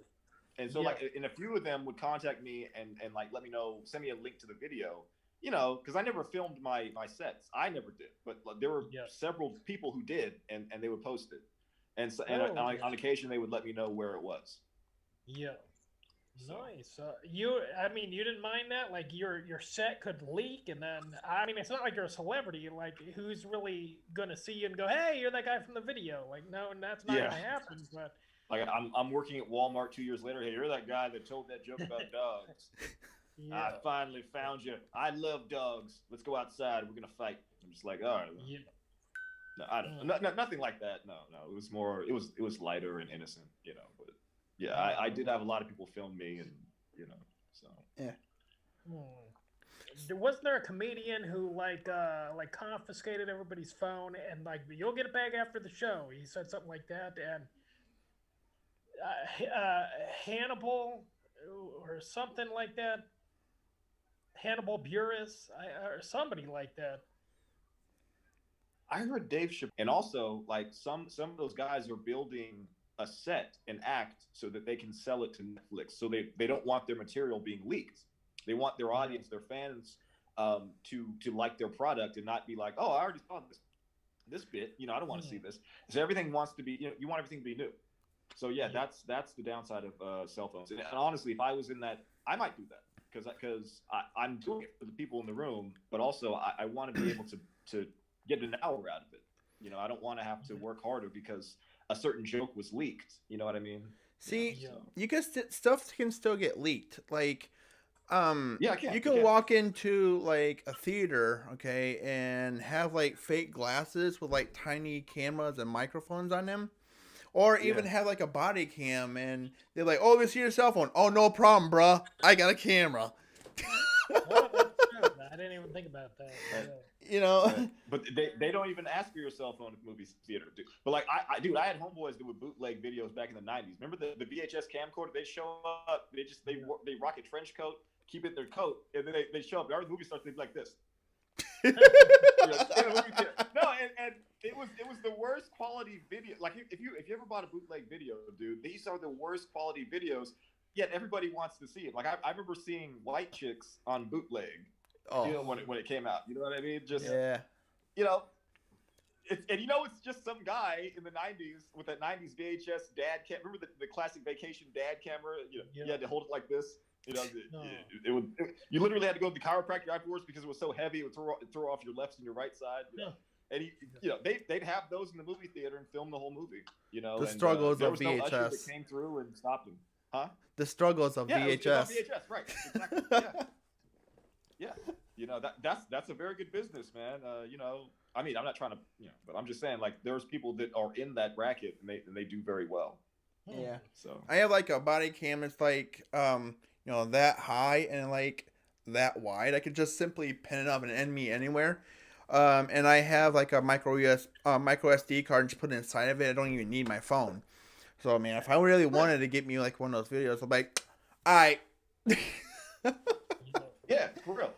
[SPEAKER 1] and so like, and a few of them would contact me and like let me know, send me a link to the video. You know, because I never filmed my sets. I never did, but there were several people who did, and they would post it, and so on occasion they would let me know where it was.
[SPEAKER 3] Yeah. Nice. You didn't mind that? Like your set could leak, and then I mean, it's not like you're a celebrity. Like, who's really gonna see you and go, "Hey, you're that guy from the video"? Like, no, that's not gonna happen. But
[SPEAKER 1] like, I'm working at Walmart 2 years later. Hey, you're that guy that told that joke about dogs. I finally found you. I love dogs. Let's go outside. We're gonna fight. I'm just like, all right. Yeah. No, I don't. Nothing like that. No. It was more. It was lighter and innocent. You know, but. Yeah, I did have a lot of people film me, and so.
[SPEAKER 2] Yeah.
[SPEAKER 3] Wasn't there a comedian who like confiscated everybody's phone and like you'll get it back after the show? He said something like that, and Hannibal or something like that. Hannibal Buress or somebody like that.
[SPEAKER 1] I heard Dave Chappelle, and also like some of those guys are building a set, an act, so that they can sell it to Netflix. So they don't want their material being leaked. They want their audience, their fans, to like their product and not be like, oh, I already saw this bit. I don't want to see this. So everything wants to be, you want everything to be new. So that's the downside of cell phones. And honestly, if I was in that, I might do that because I'm doing it for the people in the room, but also I want to be able to get an hour out of it. I don't want to have to work harder because a certain joke was leaked. You know what I mean?
[SPEAKER 2] See, you can stuff can still get leaked. Like,
[SPEAKER 1] Yeah, I can.
[SPEAKER 2] You can walk into like a theater, okay, and have like fake glasses with like tiny cameras and microphones on them, or even have like a body cam, and they're like, "Oh, let me see your cell phone." "Oh, no problem, bruh. I got a camera."
[SPEAKER 3] Oh, that's true. I didn't even think about that.
[SPEAKER 2] You know.
[SPEAKER 1] Right. But they don't even ask for your cell phone at the movie theater, dude. But like I had homeboys that would bootleg videos back in the '90s. Remember the VHS camcorder? They show up, they rock a trench coat, keep it in their coat, and then they show up. The movie starts, they'd be like this. No, and it was the worst quality video. Like if you ever bought a bootleg video, dude, these are the worst quality videos. Yet everybody wants to see it. Like I remember seeing White Chicks on bootleg.
[SPEAKER 2] Oh.
[SPEAKER 1] You know, when it came out, you know what I mean? Just
[SPEAKER 2] Yeah.
[SPEAKER 1] you know, it's just some guy in the '90s with that '90s VHS dad cam. Remember the classic vacation dad camera? You know, you had to hold it like this. You know, you literally had to go to the chiropractor afterwards because it was so heavy. It would throw off your left and your right side. You know? And they'd have those in the movie theater and film the whole movie. You know,
[SPEAKER 2] the struggles
[SPEAKER 1] there
[SPEAKER 2] of
[SPEAKER 1] was
[SPEAKER 2] VHS.
[SPEAKER 1] no usher that came through and stopped them. Huh?
[SPEAKER 2] The struggles of VHS.
[SPEAKER 1] It was on VHS, right? Exactly. Yeah. You know, that's a very good business, man. You know, I mean, I'm not trying to, but I'm just saying, like, there's people that are in that racket and they do very well.
[SPEAKER 2] Yeah.
[SPEAKER 1] So
[SPEAKER 2] I have like a body cam. It's like that high and like that wide. I could just simply pin it up and end me anywhere. And I have like a micro SD card and just put it inside of it. I don't even need my phone. So I mean, if I really wanted to get me like one of those videos, I'm like, all right.
[SPEAKER 1] Yeah, for real.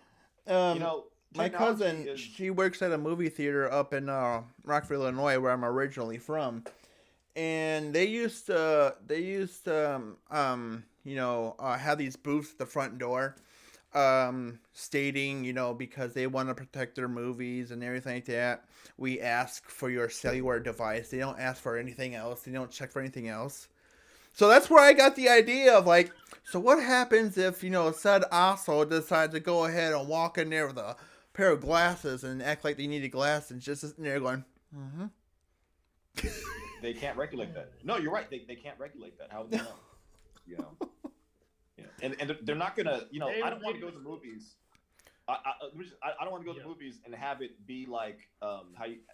[SPEAKER 2] My cousin, she works at a movie theater up in Rockville, Illinois, where I'm originally from, and they used to have these booths at the front door, stating, because they want to protect their movies and everything like that. We ask for your cellular device. They don't ask for anything else. They don't check for anything else. So that's where I got the idea of like, so what happens if, said asshole decides to go ahead and walk in there with a pair of glasses and act like they needed glasses and just sitting there going,
[SPEAKER 1] They can't regulate that. No, you're right. They can't regulate that. How would they know? And they're not going to, I don't want to go to the movies. I don't want to go to the movies and have it be like,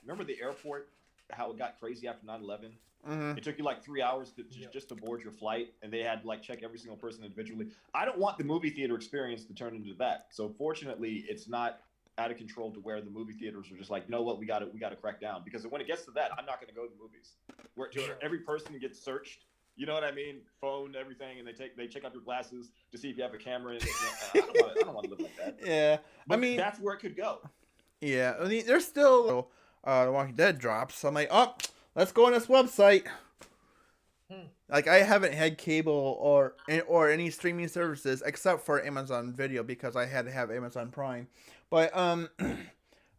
[SPEAKER 1] remember the airport, how it got crazy after 9/11?
[SPEAKER 2] Mm-hmm.
[SPEAKER 1] It took you like 3 hours just to board your flight, and they had to like check every single person individually. I don't want the movie theater experience to turn into that. So fortunately, it's not out of control to where the movie theaters are just like, you know what, we got to crack down, because when it gets to that, I'm not going to go to the movies where every person gets searched. You know what I mean? Phone, everything, and they check out your glasses to see if you have a camera in it. I don't want to live like that.
[SPEAKER 2] Yeah,
[SPEAKER 1] but I mean that's where it could go.
[SPEAKER 2] Yeah, I mean there's still The Walking Dead drops. So I'm like, oh, let's go on this website. Like I haven't had cable or any streaming services except for Amazon Video because I had to have Amazon Prime. But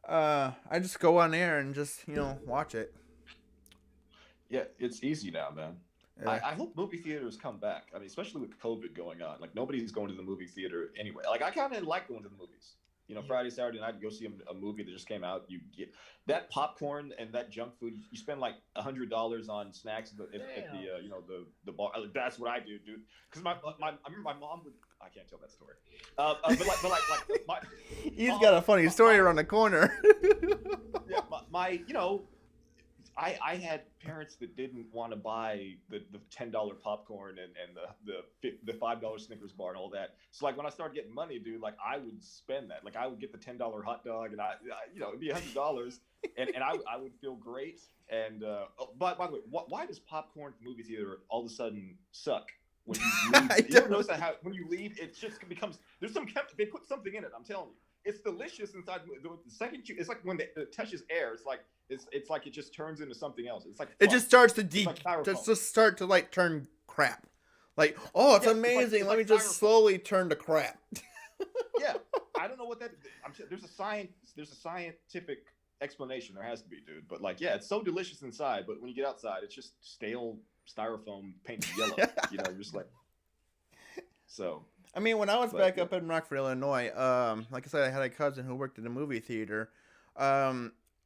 [SPEAKER 2] I just go on there and just watch it.
[SPEAKER 1] Yeah, it's easy now, man.
[SPEAKER 2] Yeah.
[SPEAKER 1] I hope movie theaters come back. I mean, especially with COVID going on. Like nobody's going to the movie theater anyway. Like I kind of like going to the movies. Friday, Saturday night, go see a movie that just came out. You get that popcorn and that junk food. You spend like $100 on snacks at the bar. That's what I do, dude. Because I remember my mom would. I can't tell that story.
[SPEAKER 2] He's got a funny story around the corner.
[SPEAKER 1] Yeah, I had parents that didn't want to buy the $10 popcorn and the $5 Snickers bar and all that. So like when I started getting money, dude, like I would spend that. Like I would get the $10 hot dog and it'd be $100 and I would feel great. And by the way, why does popcorn at the movie theater all of a sudden suck when you leave? You ever notice that how when you leave it just becomes they put something in it. I'm telling you. It's delicious inside. The second it's like when it touches air, it's like it just turns into something else. It's like
[SPEAKER 2] it just starts to just start to like turn crap. Like, oh, it's amazing. It's Let me just slowly turn to crap.
[SPEAKER 1] Yeah, I don't know what that is. There's a scientific explanation. There has to be, dude. But like, yeah, it's so delicious inside, but when you get outside, it's just stale styrofoam painted yellow. Just like so.
[SPEAKER 2] I mean, when I was back up in Rockville, Illinois, like I said, I had a cousin who worked in a movie theater.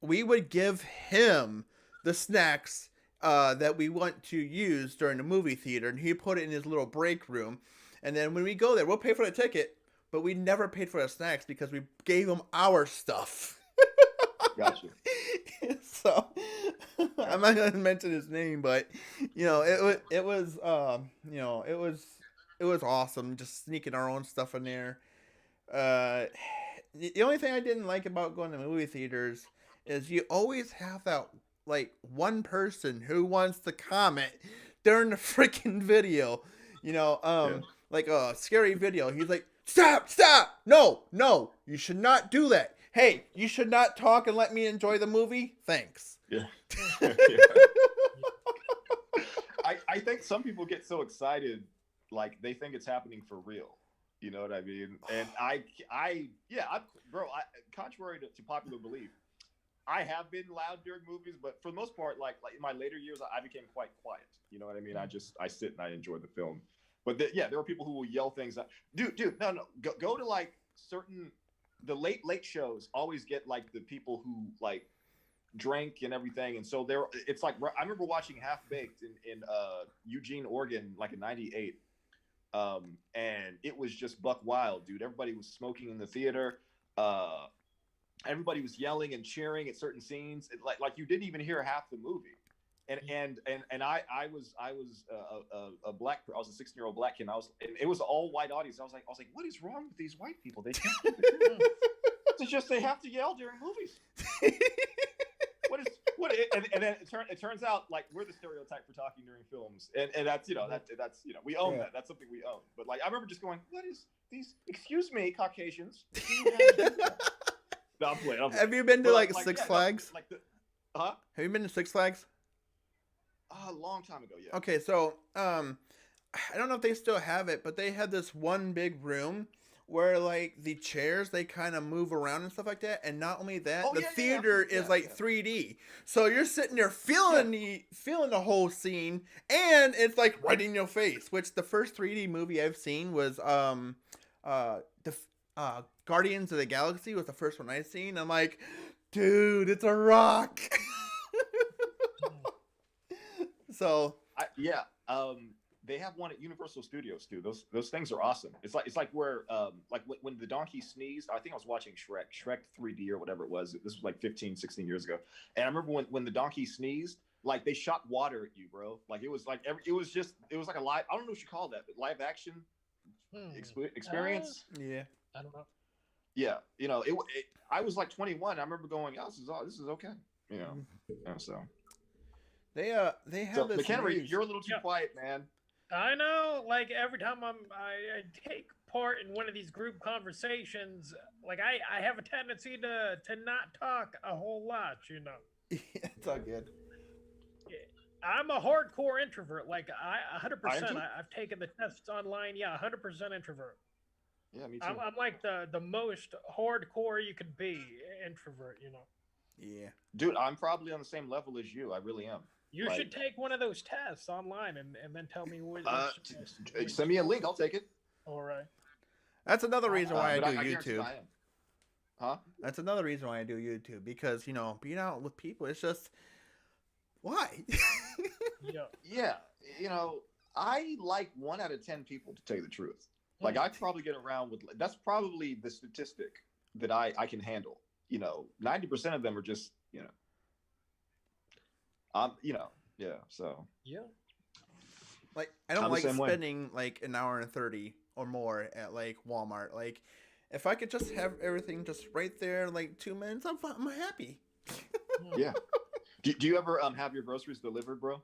[SPEAKER 2] We would give him the snacks that we want to use during the movie theater, and he put it in his little break room. And then when we go there, we'll pay for the ticket, but we never paid for the snacks because we gave them our stuff.
[SPEAKER 1] Gotcha.
[SPEAKER 2] So I'm not gonna mention his name, but you know, it was it was awesome just sneaking our own stuff in there. The only thing I didn't like about going to movie theaters is you always have that like one person who wants to comment during the freaking video. You know, like a scary video. He's like, stop, no, you should not do that. Hey, you should not talk and let me enjoy the movie. Thanks.
[SPEAKER 1] Yeah. I think some people get so excited, like they think it's happening for real. You know what I mean? And contrary to popular belief, I have been loud during movies, but for the most part, like in my later years, I became quite quiet. You know what I mean? I sit and I enjoy the film. But there are people who will yell things out. Dude, no, go to like the late shows always get like the people who like drank and everything, and so it's like I remember watching Half Baked in Eugene, Oregon, like in '98. And it was just buck wild, dude. Everybody was smoking in the theater. Everybody was yelling and cheering at certain scenes. Like you didn't even hear half the movie. And I was a black. I was a 16-year-old black kid. And it was all white audience. I was like, what is wrong with these white people? They can't do this. It's just they have to yell during movies. And then it turns out like we're the stereotype for talking during films, and that's that's we own that. That's something we own. But like I remember just going, what is these? Excuse me, Caucasians. No, I'm playing.
[SPEAKER 2] Have you been to like Six Flags?
[SPEAKER 1] Have
[SPEAKER 2] you been to Six Flags?
[SPEAKER 1] A long time ago, yeah.
[SPEAKER 2] Okay, so I don't know if they still have it, but they had this one big room where like the chairs they kind of move around and stuff like that, and not only that, the theater is like 3D, so you're sitting there feeling the whole scene, and it's like right in your face. Which the first 3D movie I've seen was Guardians of the Galaxy was the first one I've seen. I'm like, dude, it's a rock. So they have one at Universal Studios too. Those things are awesome. It's like where like when the donkey sneezed. I think I was watching Shrek 3D or whatever it was. This was like 15, 16 years ago. And I remember when the donkey sneezed, like they shot water at you, bro. Like it was like it was like a live. I don't know what you call that, but live action experience. Yeah,
[SPEAKER 3] I don't know.
[SPEAKER 1] Yeah, I was like 21. I remember going, oh, this is okay. So. They have this. McHenry, you're a little too quiet, man.
[SPEAKER 3] I know. Like every time I take part in one of these group conversations, like I have a tendency to not talk a whole lot.
[SPEAKER 2] It's all good.
[SPEAKER 3] I'm a hardcore introvert. Like 100%. I've taken the tests online. Yeah, 100% introvert.
[SPEAKER 1] Yeah, me too.
[SPEAKER 3] I'm like the most hardcore you could be introvert.
[SPEAKER 2] Yeah,
[SPEAKER 1] dude, I'm probably on the same level as you. I really am.
[SPEAKER 3] You should take one of those tests online and then tell me what.
[SPEAKER 1] Send me a link. I'll take it.
[SPEAKER 3] All right.
[SPEAKER 2] That's another reason why I do YouTube.
[SPEAKER 1] Huh?
[SPEAKER 2] That's another reason why I do YouTube, because being out with people, it's just why.
[SPEAKER 1] Yeah. I like 1 out of 10 people, to tell you the truth. Like I probably get around with. That's probably the statistic that I can handle. 90% of them are just so.
[SPEAKER 3] Yeah.
[SPEAKER 2] Like I don't like spending like an hour and 30 or more at like Walmart. Like if I could just have everything just right there, like 2 minutes, I'm happy.
[SPEAKER 1] Yeah. Do you ever have your groceries delivered, bro?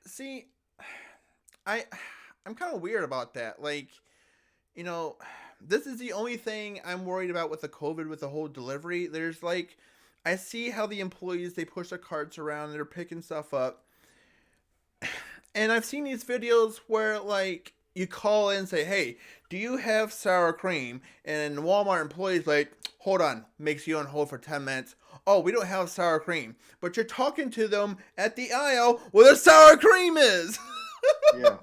[SPEAKER 2] See, I'm kind of weird about that. Like, this is the only thing I'm worried about with the COVID, with the whole delivery. There's like, I see how the employees, they push their carts around, they're picking stuff up. And I've seen these videos where like you call in and say, hey, do you have sour cream? And Walmart employees like, hold on, makes you on hold for 10 minutes. Oh, we don't have sour cream. But you're talking to them at the aisle where the sour cream is.
[SPEAKER 1] Yeah.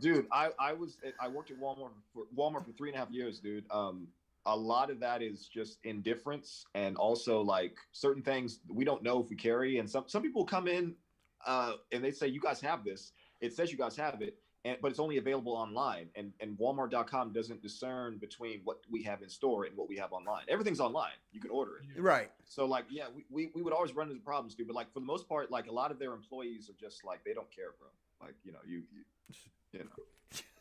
[SPEAKER 1] Dude, I worked at Walmart for 3.5 years, dude. A lot of that is just indifference, and also like certain things we don't know if we carry. And some people come in and they say, you guys have this. It says you guys have it. but it's only available online. And Walmart.com doesn't discern between what we have in store and what we have online. Everything's online. You can order it.
[SPEAKER 2] Right.
[SPEAKER 1] So like, yeah, we would always run into problems too. But like for the most part, like a lot of their employees are just like they don't care, bro. Like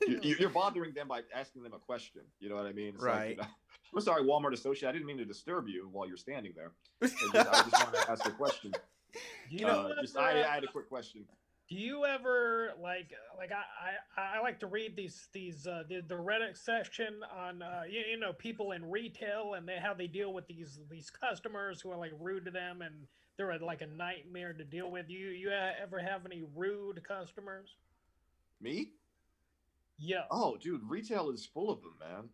[SPEAKER 1] you're bothering them by asking them a question. You know what I mean? It's
[SPEAKER 2] right.
[SPEAKER 1] Like, I'm sorry, Walmart associate. I didn't mean to disturb you while you're standing there. I just want to ask a question. I had a quick question.
[SPEAKER 3] Do you ever like I like to read the Reddit section on people in retail and how they deal with these customers who are like rude to them and they're like a nightmare to deal with. You ever have any rude customers?
[SPEAKER 1] Me?
[SPEAKER 3] Yeah.
[SPEAKER 1] Oh, dude, retail is full of them, man.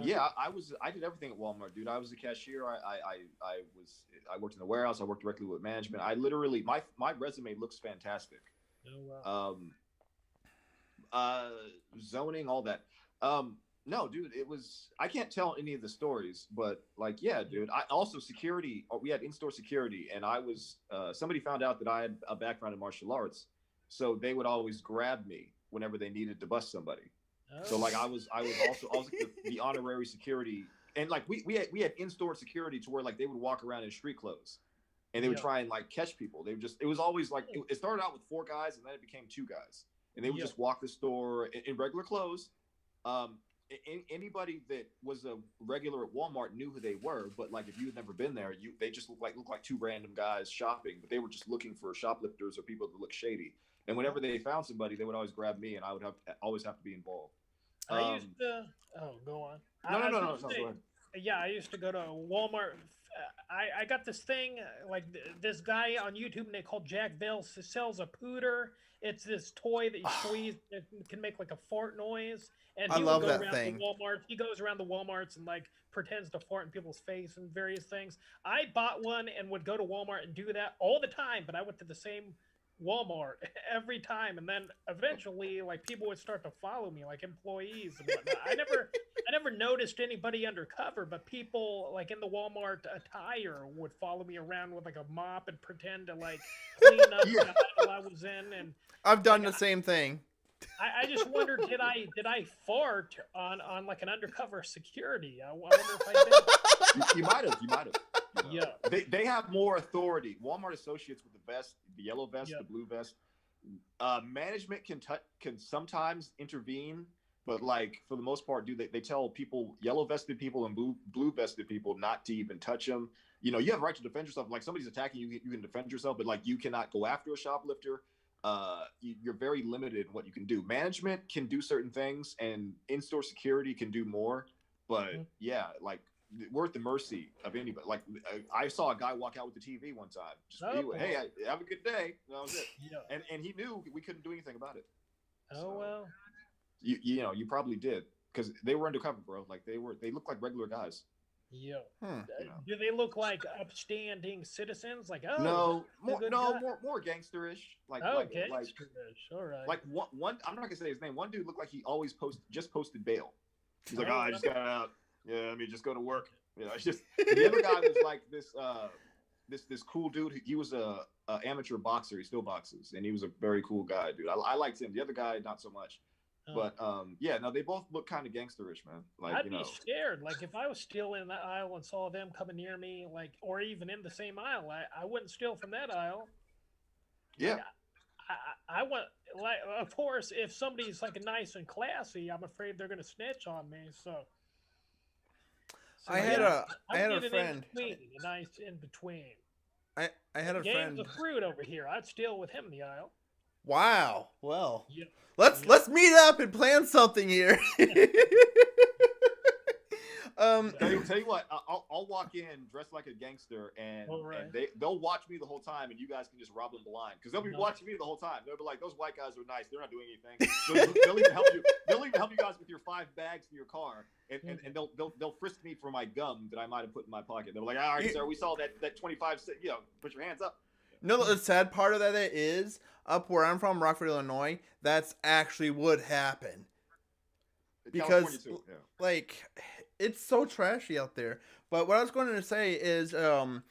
[SPEAKER 1] Yeah, I did everything at Walmart, dude. I was a cashier. I worked in the warehouse. I worked directly with management. I literally my resume looks fantastic.
[SPEAKER 3] Oh, wow.
[SPEAKER 1] Zoning, all that. No, dude, it was. I can't tell any of the stories, but like, yeah, dude. I also security. We had in-store security, and I was. Somebody found out that I had a background in martial arts, so they would always grab me whenever they needed to bust somebody. So like I was also the honorary security, and like we had in-store security to where like they would walk around in street clothes, and they would try and like catch people. It was always like it started out with 4 guys and then it became 2 guys, and they would just walk the store in regular clothes. Anybody that was a regular at Walmart knew who they were, but like if you had never been there, they just looked like 2 random guys shopping, but they were just looking for shoplifters or people that look shady. And whenever they found somebody, they would always grab me, and I would always have to be involved.
[SPEAKER 3] I used to. Oh, go on.
[SPEAKER 1] No. Go ahead.
[SPEAKER 3] Yeah, I used to go to Walmart. I got this thing like this guy on YouTube named called Jack Vale sells a pooter. It's this toy that you squeeze. It can make like a fart noise. And
[SPEAKER 2] I love that thing.
[SPEAKER 3] The Walmart. He goes around the Walmarts and like pretends to fart in people's face and various things. I bought one and would go to Walmart and do that all the time. But I went to the same Walmart every time, and then eventually like people would start to follow me, like employees and whatnot. I never noticed anybody undercover, but people like in the Walmart attire would follow me around with like a mop and pretend to like clean up the aisle I was in. And
[SPEAKER 2] I've done the same thing.
[SPEAKER 3] I just wondered, did I fart on like an undercover security? I wonder if I did.
[SPEAKER 1] You might have.
[SPEAKER 3] Yeah.
[SPEAKER 1] They have more authority. Walmart associates with the vest, the yellow vest, the blue vest. Management can sometimes intervene, but like for the most part, they tell people, yellow vested people and blue vested people, not to even touch them. You know, you have a right to defend yourself. Like somebody's attacking you, you can defend yourself, but like you cannot go after a shoplifter. You're very limited in what you can do. Management can do certain things, and in-store security can do more. But yeah, like we're at the mercy of anybody. Like I saw a guy walk out with the TV one time. Hey, have a good day. That was it. Yeah. And he knew we couldn't do anything about it.
[SPEAKER 3] Oh, well.
[SPEAKER 1] You know, you probably did because they were undercover, bro. Like they looked like regular guys.
[SPEAKER 3] Yeah. Do they look like upstanding citizens? Like
[SPEAKER 1] more gangsterish. Like
[SPEAKER 3] gangsterish. All right.
[SPEAKER 1] Like one. I'm not gonna say his name. One dude looked like he always posted bail. He's like, I just got out. Yeah, let me just go to work. You know, it's just the other guy was like this cool dude. He was a amateur boxer. He still boxes, and he was a very cool guy, dude. I liked him. The other guy, not so much. But yeah, no, they both look kind of gangsterish, man. Like
[SPEAKER 3] I'd be scared. Like if I was still in that aisle and saw them coming near me, like or even in the same aisle, I wouldn't steal from that aisle.
[SPEAKER 1] Yeah.
[SPEAKER 3] Like, I want like of course if somebody's like nice and classy, I'm afraid they're gonna snitch on me. So
[SPEAKER 2] I had a friend.
[SPEAKER 3] A nice in between.
[SPEAKER 2] I had a friend.
[SPEAKER 3] Games of fruit over here. I'd steal with him in the aisle.
[SPEAKER 2] Wow. Well, let's meet up and plan something here.
[SPEAKER 1] Tell you what, I'll walk in dressed like a gangster, and they'll watch me the whole time, and you guys can just rob them blind because they'll be watching me the whole time. They'll be like, "Those white guys are nice. They're not doing anything." They'll even help you. They'll even help you guys with your 5 bags for your car, and they'll frisk me for my gum that I might have put in my pocket. They're like, "All right, sir, we saw that 25 cent. You know, put your hands up."
[SPEAKER 2] No, the sad part of that is up where I'm from, Rockford, Illinois. That's actually would happen because, like, it's so trashy out there. But what I was going to say is, I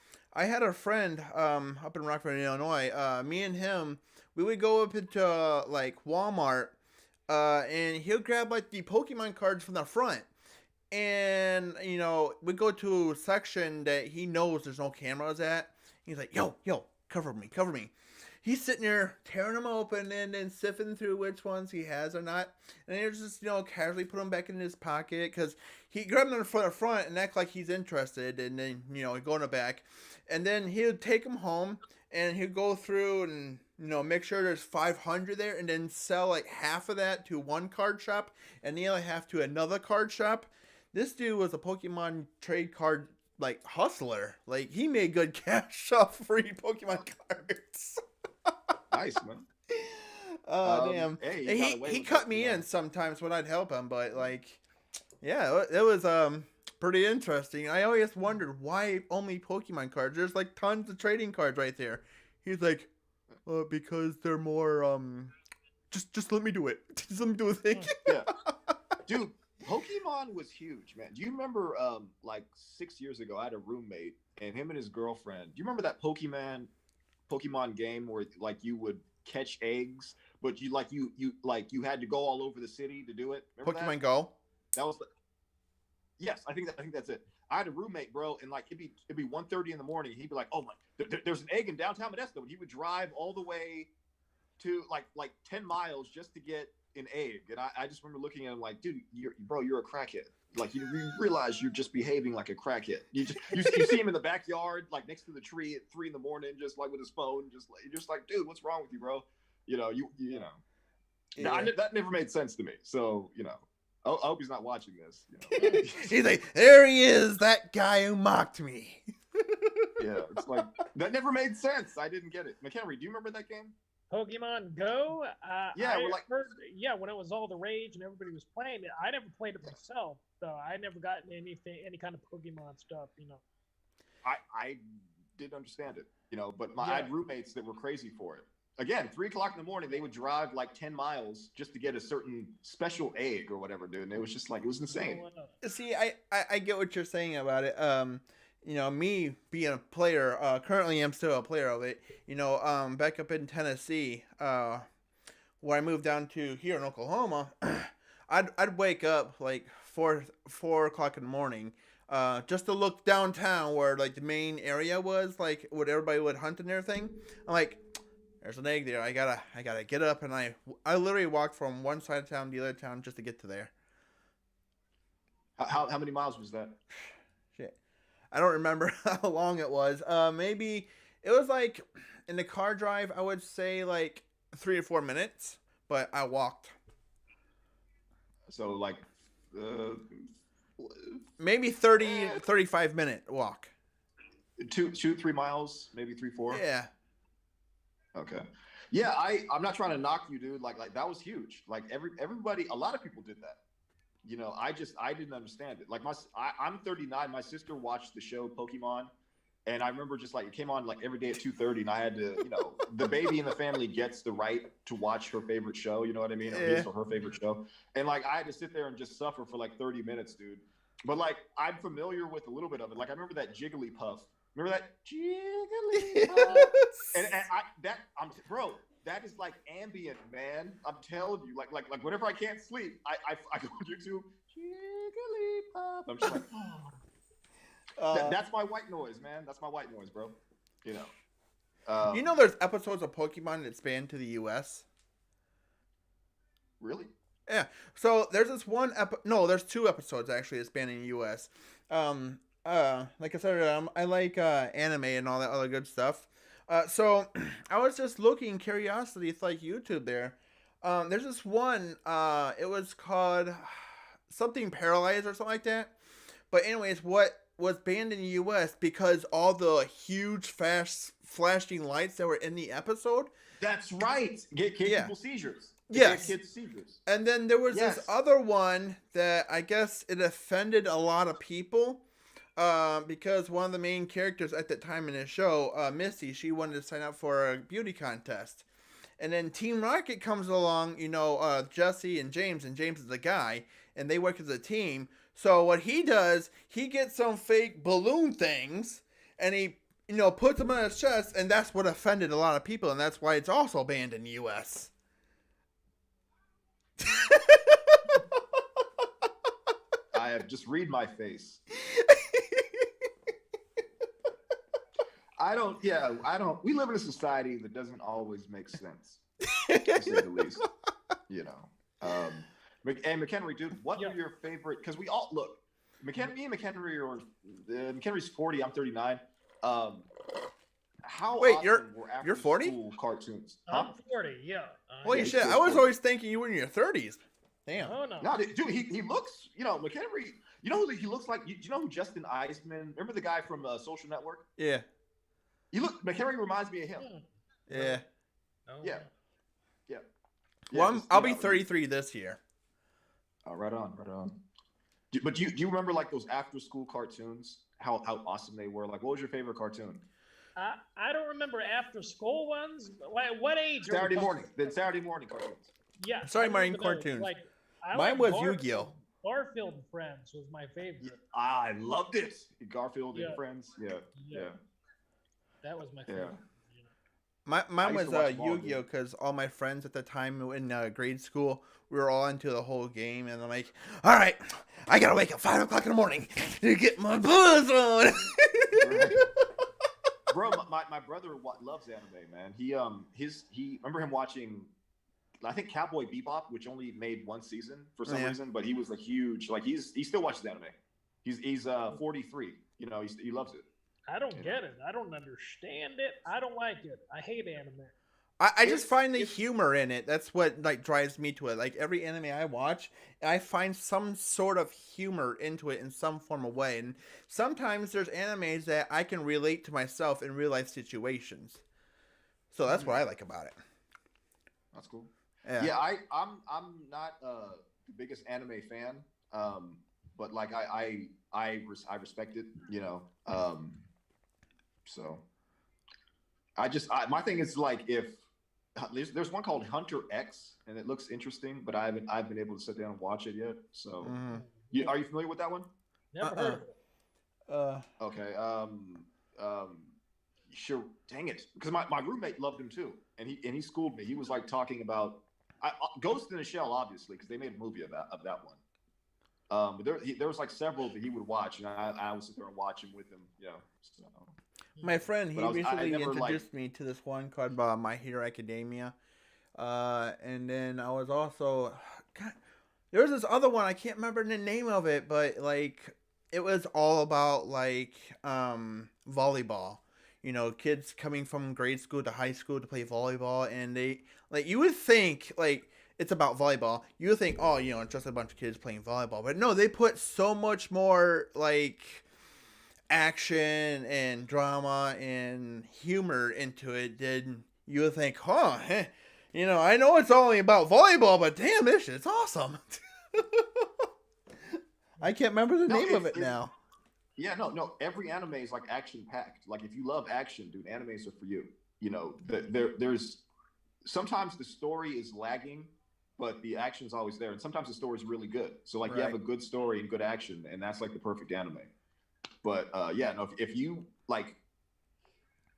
[SPEAKER 2] had a friend up in Rockford, Illinois. Me and him, we would go up into like Walmart, and he'll grab like the Pokemon cards from the front. And we go to a section that he knows there's no cameras at. He's like, yo, cover me. He's sitting there tearing them open and then sifting through which ones he has or not. And he'll just, casually put them back in his pocket because he grabbed them from the front and act like he's interested. And then, go in the back. And then he'll take them home and he'll go through and, make sure there's 500 there and then sell like half of that to one card shop and the other half to another card shop. This dude was a Pokemon trade card like hustler. Like he made good cash off free Pokemon cards.
[SPEAKER 1] Nice, man.
[SPEAKER 2] Damn.
[SPEAKER 1] Hey,
[SPEAKER 2] he cut me in sometimes when I'd help him, but like, yeah, it was pretty interesting. I always wondered why only Pokemon cards. There's like tons of trading cards right there. He's like, because they're more just let me do it. Just let me do a thing.
[SPEAKER 1] Yeah, dude. Pokemon was huge, man. Do you remember, like 6 years ago, I had a roommate, and him and his girlfriend. Do you remember that Pokemon game where like you would catch eggs, but you had to go all over the city to do it? Remember
[SPEAKER 2] Pokemon
[SPEAKER 1] that?
[SPEAKER 2] Go.
[SPEAKER 1] That was, yes, I think that's it. I had a roommate, bro, and like it'd be 1:30 in the morning. He'd be like, "Oh my, there's an egg in downtown Modesto," and he would drive all the way to like 10 miles just to get an egg. And I just remember looking at him like, dude, you're a crackhead. Like you realize you're just behaving like a crackhead. You see him in the backyard, like next to the tree at 3 a.m, just like with his phone, just like, dude, what's wrong with you, bro? Yeah. That never made sense to me. So I hope he's not watching this.
[SPEAKER 2] He's like, there he is, that guy who mocked me.
[SPEAKER 1] Yeah, it's like that never made sense. I didn't get it. McHenry, do you remember that game?
[SPEAKER 3] Pokemon Go?
[SPEAKER 1] Yeah,
[SPEAKER 3] when it was all the rage and everybody was playing it, I never played it myself, so I never got any kind of Pokemon stuff,
[SPEAKER 1] I didn't understand it, but I had roommates that were crazy for it. Again, 3 o'clock in the morning, they would drive like 10 miles just to get a certain special egg or whatever, dude. And it was just like, it was insane.
[SPEAKER 2] See, I get what you're saying about it. Me being a player, currently I'm still a player of it. Back up in Tennessee, where I moved down to here in Oklahoma, I'd wake up like 4 o'clock in the morning, just to look downtown where like the main area was, like where everybody would hunt and everything. I'm like, there's an egg there. I gotta get up, and I literally walked from one side of town to the other town just to get to there.
[SPEAKER 1] How many miles was that?
[SPEAKER 2] Shit, I don't remember how long it was. Maybe it was like in the car drive, I would say like 3 or 4 minutes, but I walked.
[SPEAKER 1] So like,
[SPEAKER 2] maybe 35-minute walk.
[SPEAKER 1] 2-3 miles, maybe 3-4.
[SPEAKER 2] Yeah.
[SPEAKER 1] Okay. Yeah, I'm not trying to knock you, dude. Like that was huge. Like everybody, a lot of people did that. I didn't understand it. Like I'm 39. My sister watched the show Pokemon, and I remember just like it came on like every day at 2:30, and I had to, the baby in the family gets the right to watch her favorite show. You know what I mean? Or his or her favorite show, and like I had to sit there and just suffer for like 30 minutes, dude. But like I'm familiar with a little bit of it. Like I remember that Jigglypuff. Remember that Jigglypuff? Bro, that is like ambient, man. I'm telling you, like whenever I can't sleep, I go on YouTube, Jigglypuff. I'm just like, that's my white noise, man. That's my white noise, bro.
[SPEAKER 2] There's episodes of Pokemon that's banned to the U.S.
[SPEAKER 1] Really?
[SPEAKER 2] Yeah. So there's this one No, there's 2 episodes actually that's banned in the U.S. Like I said, I like anime and all that other good stuff. So I was just looking curiosity, it's like YouTube there. There's this one, it was called something Paralyzed or something like that. But anyways, what was banned in the US because all the huge fast flashing lights that were in the episode.
[SPEAKER 1] That's right. Get people seizures.
[SPEAKER 2] Yes.
[SPEAKER 1] Kids seizures.
[SPEAKER 2] And then there was this other one that I guess it offended a lot of people. Because one of the main characters at that time in the show, Misty, she wanted to sign up for a beauty contest. And then Team Rocket comes along, Jesse and James is the guy, and they work as a team. So what he does, he gets some fake balloon things, and he puts them on his chest, and that's what offended a lot of people, and that's why it's also banned in the U.S.
[SPEAKER 1] I have just read my face. I don't. We live in a society that doesn't always make sense, to say the least. And McHenry, dude, what are your favorite? Because we all look. Me and McHenry are. McHenry's 40. I'm 39. How
[SPEAKER 2] Wait,
[SPEAKER 1] often were
[SPEAKER 2] you're 40?
[SPEAKER 1] school cartoons?
[SPEAKER 3] I'm 40. Yeah.
[SPEAKER 2] Holy shit! I was always thinking you were in your 30s. Damn.
[SPEAKER 3] Oh no.
[SPEAKER 1] No, dude, he looks. McHenry. You know who he looks like? You know who Justin Eisman? Remember the guy from Social Network?
[SPEAKER 2] Yeah.
[SPEAKER 1] McHenry reminds me of him.
[SPEAKER 2] Yeah.
[SPEAKER 3] Oh,
[SPEAKER 1] Yeah.
[SPEAKER 2] Well, I'll be 33 this year.
[SPEAKER 1] Oh, right on. But do you remember like those after school cartoons? How awesome they were. Like, what was your favorite cartoon?
[SPEAKER 3] I don't remember after school ones. What age?
[SPEAKER 1] Saturday morning. Then Saturday morning cartoons.
[SPEAKER 3] Yeah.
[SPEAKER 2] Sorry, morning cartoons.
[SPEAKER 3] Like,
[SPEAKER 2] Mine was Yu-Gi-Oh.
[SPEAKER 3] Garfield and Friends was my favorite.
[SPEAKER 1] I loved it. Garfield and Friends. Yeah.
[SPEAKER 3] That was my favorite.
[SPEAKER 2] Mine was Yu-Gi-Oh, because all my friends at the time in grade school, we were all into the whole game, and I'm like, all right, I gotta wake up 5 o'clock in the morning to get my buzz on.
[SPEAKER 1] Bro, my brother loves anime, man. He remember him watching, I think, Cowboy Bebop, which only made one season for some reason, but he was a huge, like, he still watches anime. He's 43, he loves it.
[SPEAKER 3] I don't get it. I don't understand it. I don't like it. I hate anime.
[SPEAKER 2] I just find the humor in it. That's what drives me to it. Like every anime I watch, I find some sort of humor into it in some form of way. And sometimes there's animes that I can relate to myself in real life situations. So that's what I like about it.
[SPEAKER 1] That's cool.
[SPEAKER 2] Yeah,
[SPEAKER 1] I'm not the biggest anime fan, but like I respect it, So my thing is like if there's one called Hunter X and it looks interesting, but I've been able to sit down and watch it yet. So are you familiar with that one?
[SPEAKER 3] Never heard of it.
[SPEAKER 1] Okay. Sure. Dang it. Because my roommate loved him too, and he schooled me. He was like talking about Ghost in the Shell, obviously, because they made a movie of that one. But there was like several that he would watch, and I would sit there and watch him with him. So.
[SPEAKER 2] My friend, he recently introduced me to this one called My Hero Academia. And then I was also... God, there was this other one, I can't remember the name of it, but like it was all about like volleyball. Kids coming from grade school to high school to play volleyball, and they like you would think like it's about volleyball. You would think, it's just a bunch of kids playing volleyball, but no, they put so much more like action and drama and humor into it. Then you would think, I know it's only about volleyball, but damn, this shit's awesome. I can't remember the name of it now.
[SPEAKER 1] Yeah, no. Every anime is like action packed. Like if you love action, dude, animes are for you. There's sometimes the story is lagging, but the action's always there, and sometimes the story is really good. So like you have a good story and good action, and that's like the perfect anime. But if you like,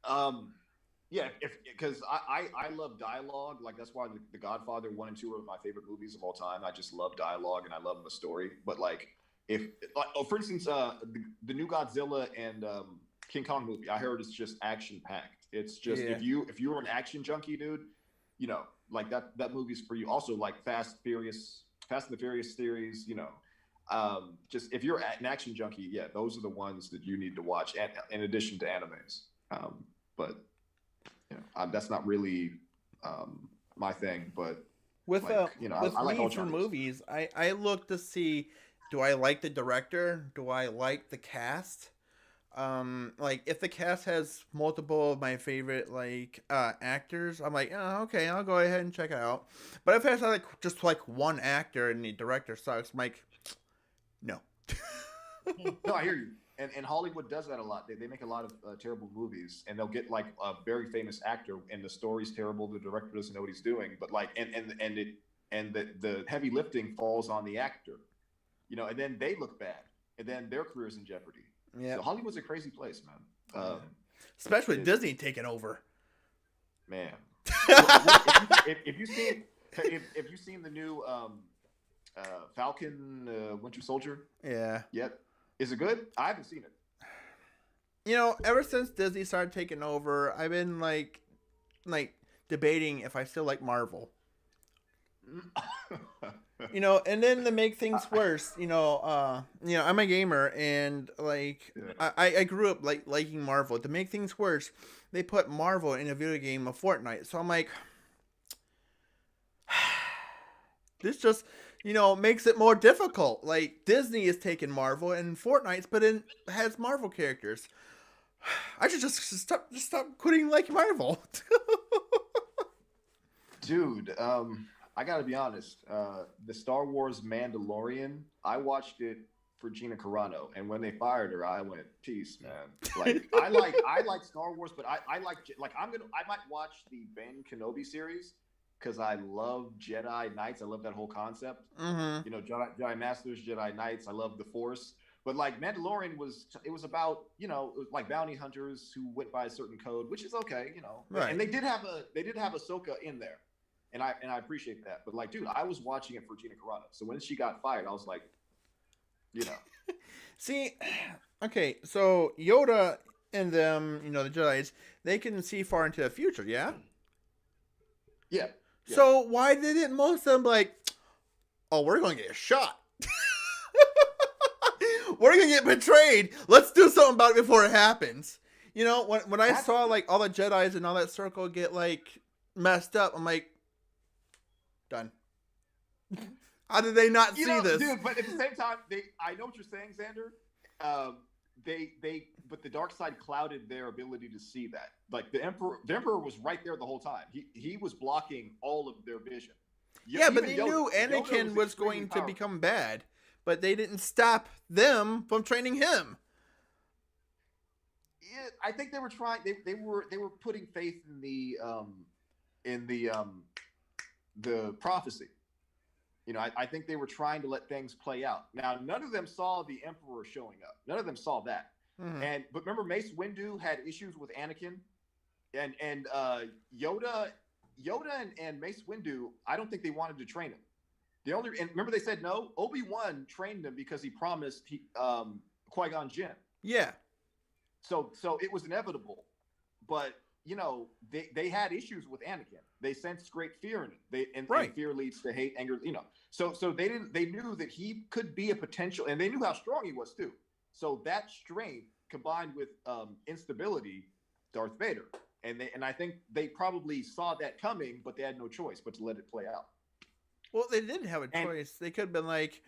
[SPEAKER 1] because I love dialogue. Like that's why the Godfather 1 and 2 are my favorite movies of all time. I just love dialogue and I love the story. But like for instance, the new Godzilla and King Kong movie, I heard it's just action packed. It's just if you're an action junkie, dude, like that movie's for you. Also like Fast and the Furious series, just if you're an action junkie, those are the ones that you need to watch in addition to animes. But that's not really my thing. But
[SPEAKER 2] with
[SPEAKER 1] I like
[SPEAKER 2] me
[SPEAKER 1] all
[SPEAKER 2] for
[SPEAKER 1] genres.
[SPEAKER 2] movies, I look to see, do I like the director? Do I like the cast? Like if the cast has multiple of my favorite actors, I'm like, oh, okay, I'll go ahead and check it out. But if it's just one actor and the director sucks, I'm like, no.
[SPEAKER 1] No, I hear you. And Hollywood does that a lot. They make a lot of terrible movies, and they'll get like a very famous actor, and the story's terrible. The director doesn't know what he's doing, but like, and the heavy lifting falls on the actor, and then they look bad, and then their career's in jeopardy. Yeah. So Hollywood's a crazy place, man.
[SPEAKER 2] especially with Disney taking over.
[SPEAKER 1] Man, if you seen the new Falcon Winter Soldier, yet is it good? I haven't seen it.
[SPEAKER 2] You know, ever since Disney started taking over, I've been like debating if I still like Marvel. You know, and then to make things worse, I'm a gamer, and like I grew up like liking Marvel. To make things worse, they put Marvel in a video game of Fortnite. So I'm like, this just makes it more difficult. Like Disney is taking Marvel, and Fortnite's has Marvel characters. I should just stop quitting like Marvel.
[SPEAKER 1] Dude, I gotta be honest. The Star Wars Mandalorian, I watched it for Gina Carano, and when they fired her, I went, peace, man. Like I like Star Wars, but I might watch the Ben Kenobi series because I love Jedi Knights. I love that whole concept.
[SPEAKER 2] Mm-hmm.
[SPEAKER 1] You know, Jedi Masters, Jedi Knights. I love the Force. But like Mandalorian was about, it was like bounty hunters who went by a certain code, which is okay,
[SPEAKER 2] Right.
[SPEAKER 1] And they did have Ahsoka in there, and I appreciate that. But like, dude, I was watching it for Gina Carano, so when she got fired, I was like,
[SPEAKER 2] See, okay, so Yoda and them, the Jedi's, they can see far into the future, yeah.
[SPEAKER 1] Yeah.
[SPEAKER 2] So why didn't most of them like, oh, we're gonna get shot? We're gonna get betrayed. Let's do something about it before it happens. When I saw like all the Jedi's and all that circle get like messed up, I'm like, done. How did they not see this?
[SPEAKER 1] Dude, but at the same time, I know what you're saying, Xander. But the dark side clouded their ability to see that. Like the Emperor was right there the whole time. He was blocking all of their vision.
[SPEAKER 2] Yeah, but they knew Anakin was going to become bad. But they didn't stop them from training him.
[SPEAKER 1] Yeah, I think they were trying. They were putting faith in the prophecy. I think they were trying to let things play out. Now, none of them saw the Emperor showing up. None of them saw that.
[SPEAKER 2] Mm-hmm.
[SPEAKER 1] But remember, Mace Windu had issues with Anakin, and Yoda and Mace Windu. I don't think they wanted to train him. And remember they said no. Obi-Wan trained him because he promised Qui-Gon Jinn.
[SPEAKER 2] Yeah.
[SPEAKER 1] So it was inevitable, but they had issues with Anakin. They sensed great fear in it. And fear leads to hate, anger. So they knew that he could be a potential, and they knew how strong he was too. So that strength combined with instability, Darth Vader, and I think they probably saw that coming, but they had no choice but to let it play out.
[SPEAKER 2] Well, they didn't have a choice. They could have been like,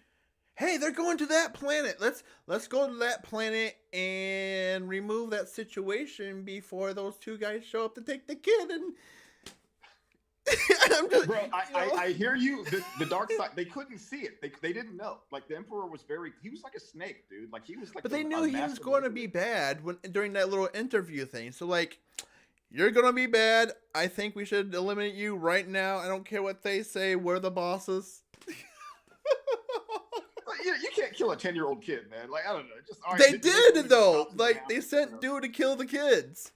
[SPEAKER 2] "Hey, they're going to that planet. Let's go to that planet and remove that situation before those two guys show up to take the kid." And I'm just,
[SPEAKER 1] bro, I hear you. The dark side. They couldn't see it. They didn't know. Like the Emperor was he was like a snake, dude. Like he was like.
[SPEAKER 2] But they knew he was going to be bad during that little interview thing. So like, you're going to be bad. I think we should eliminate you right now. I don't care what they say. We're the bosses.
[SPEAKER 1] You can't kill a 10-year-old kid, man. Like, I don't know. Just
[SPEAKER 2] they did though. Like they sent dude to kill the kids.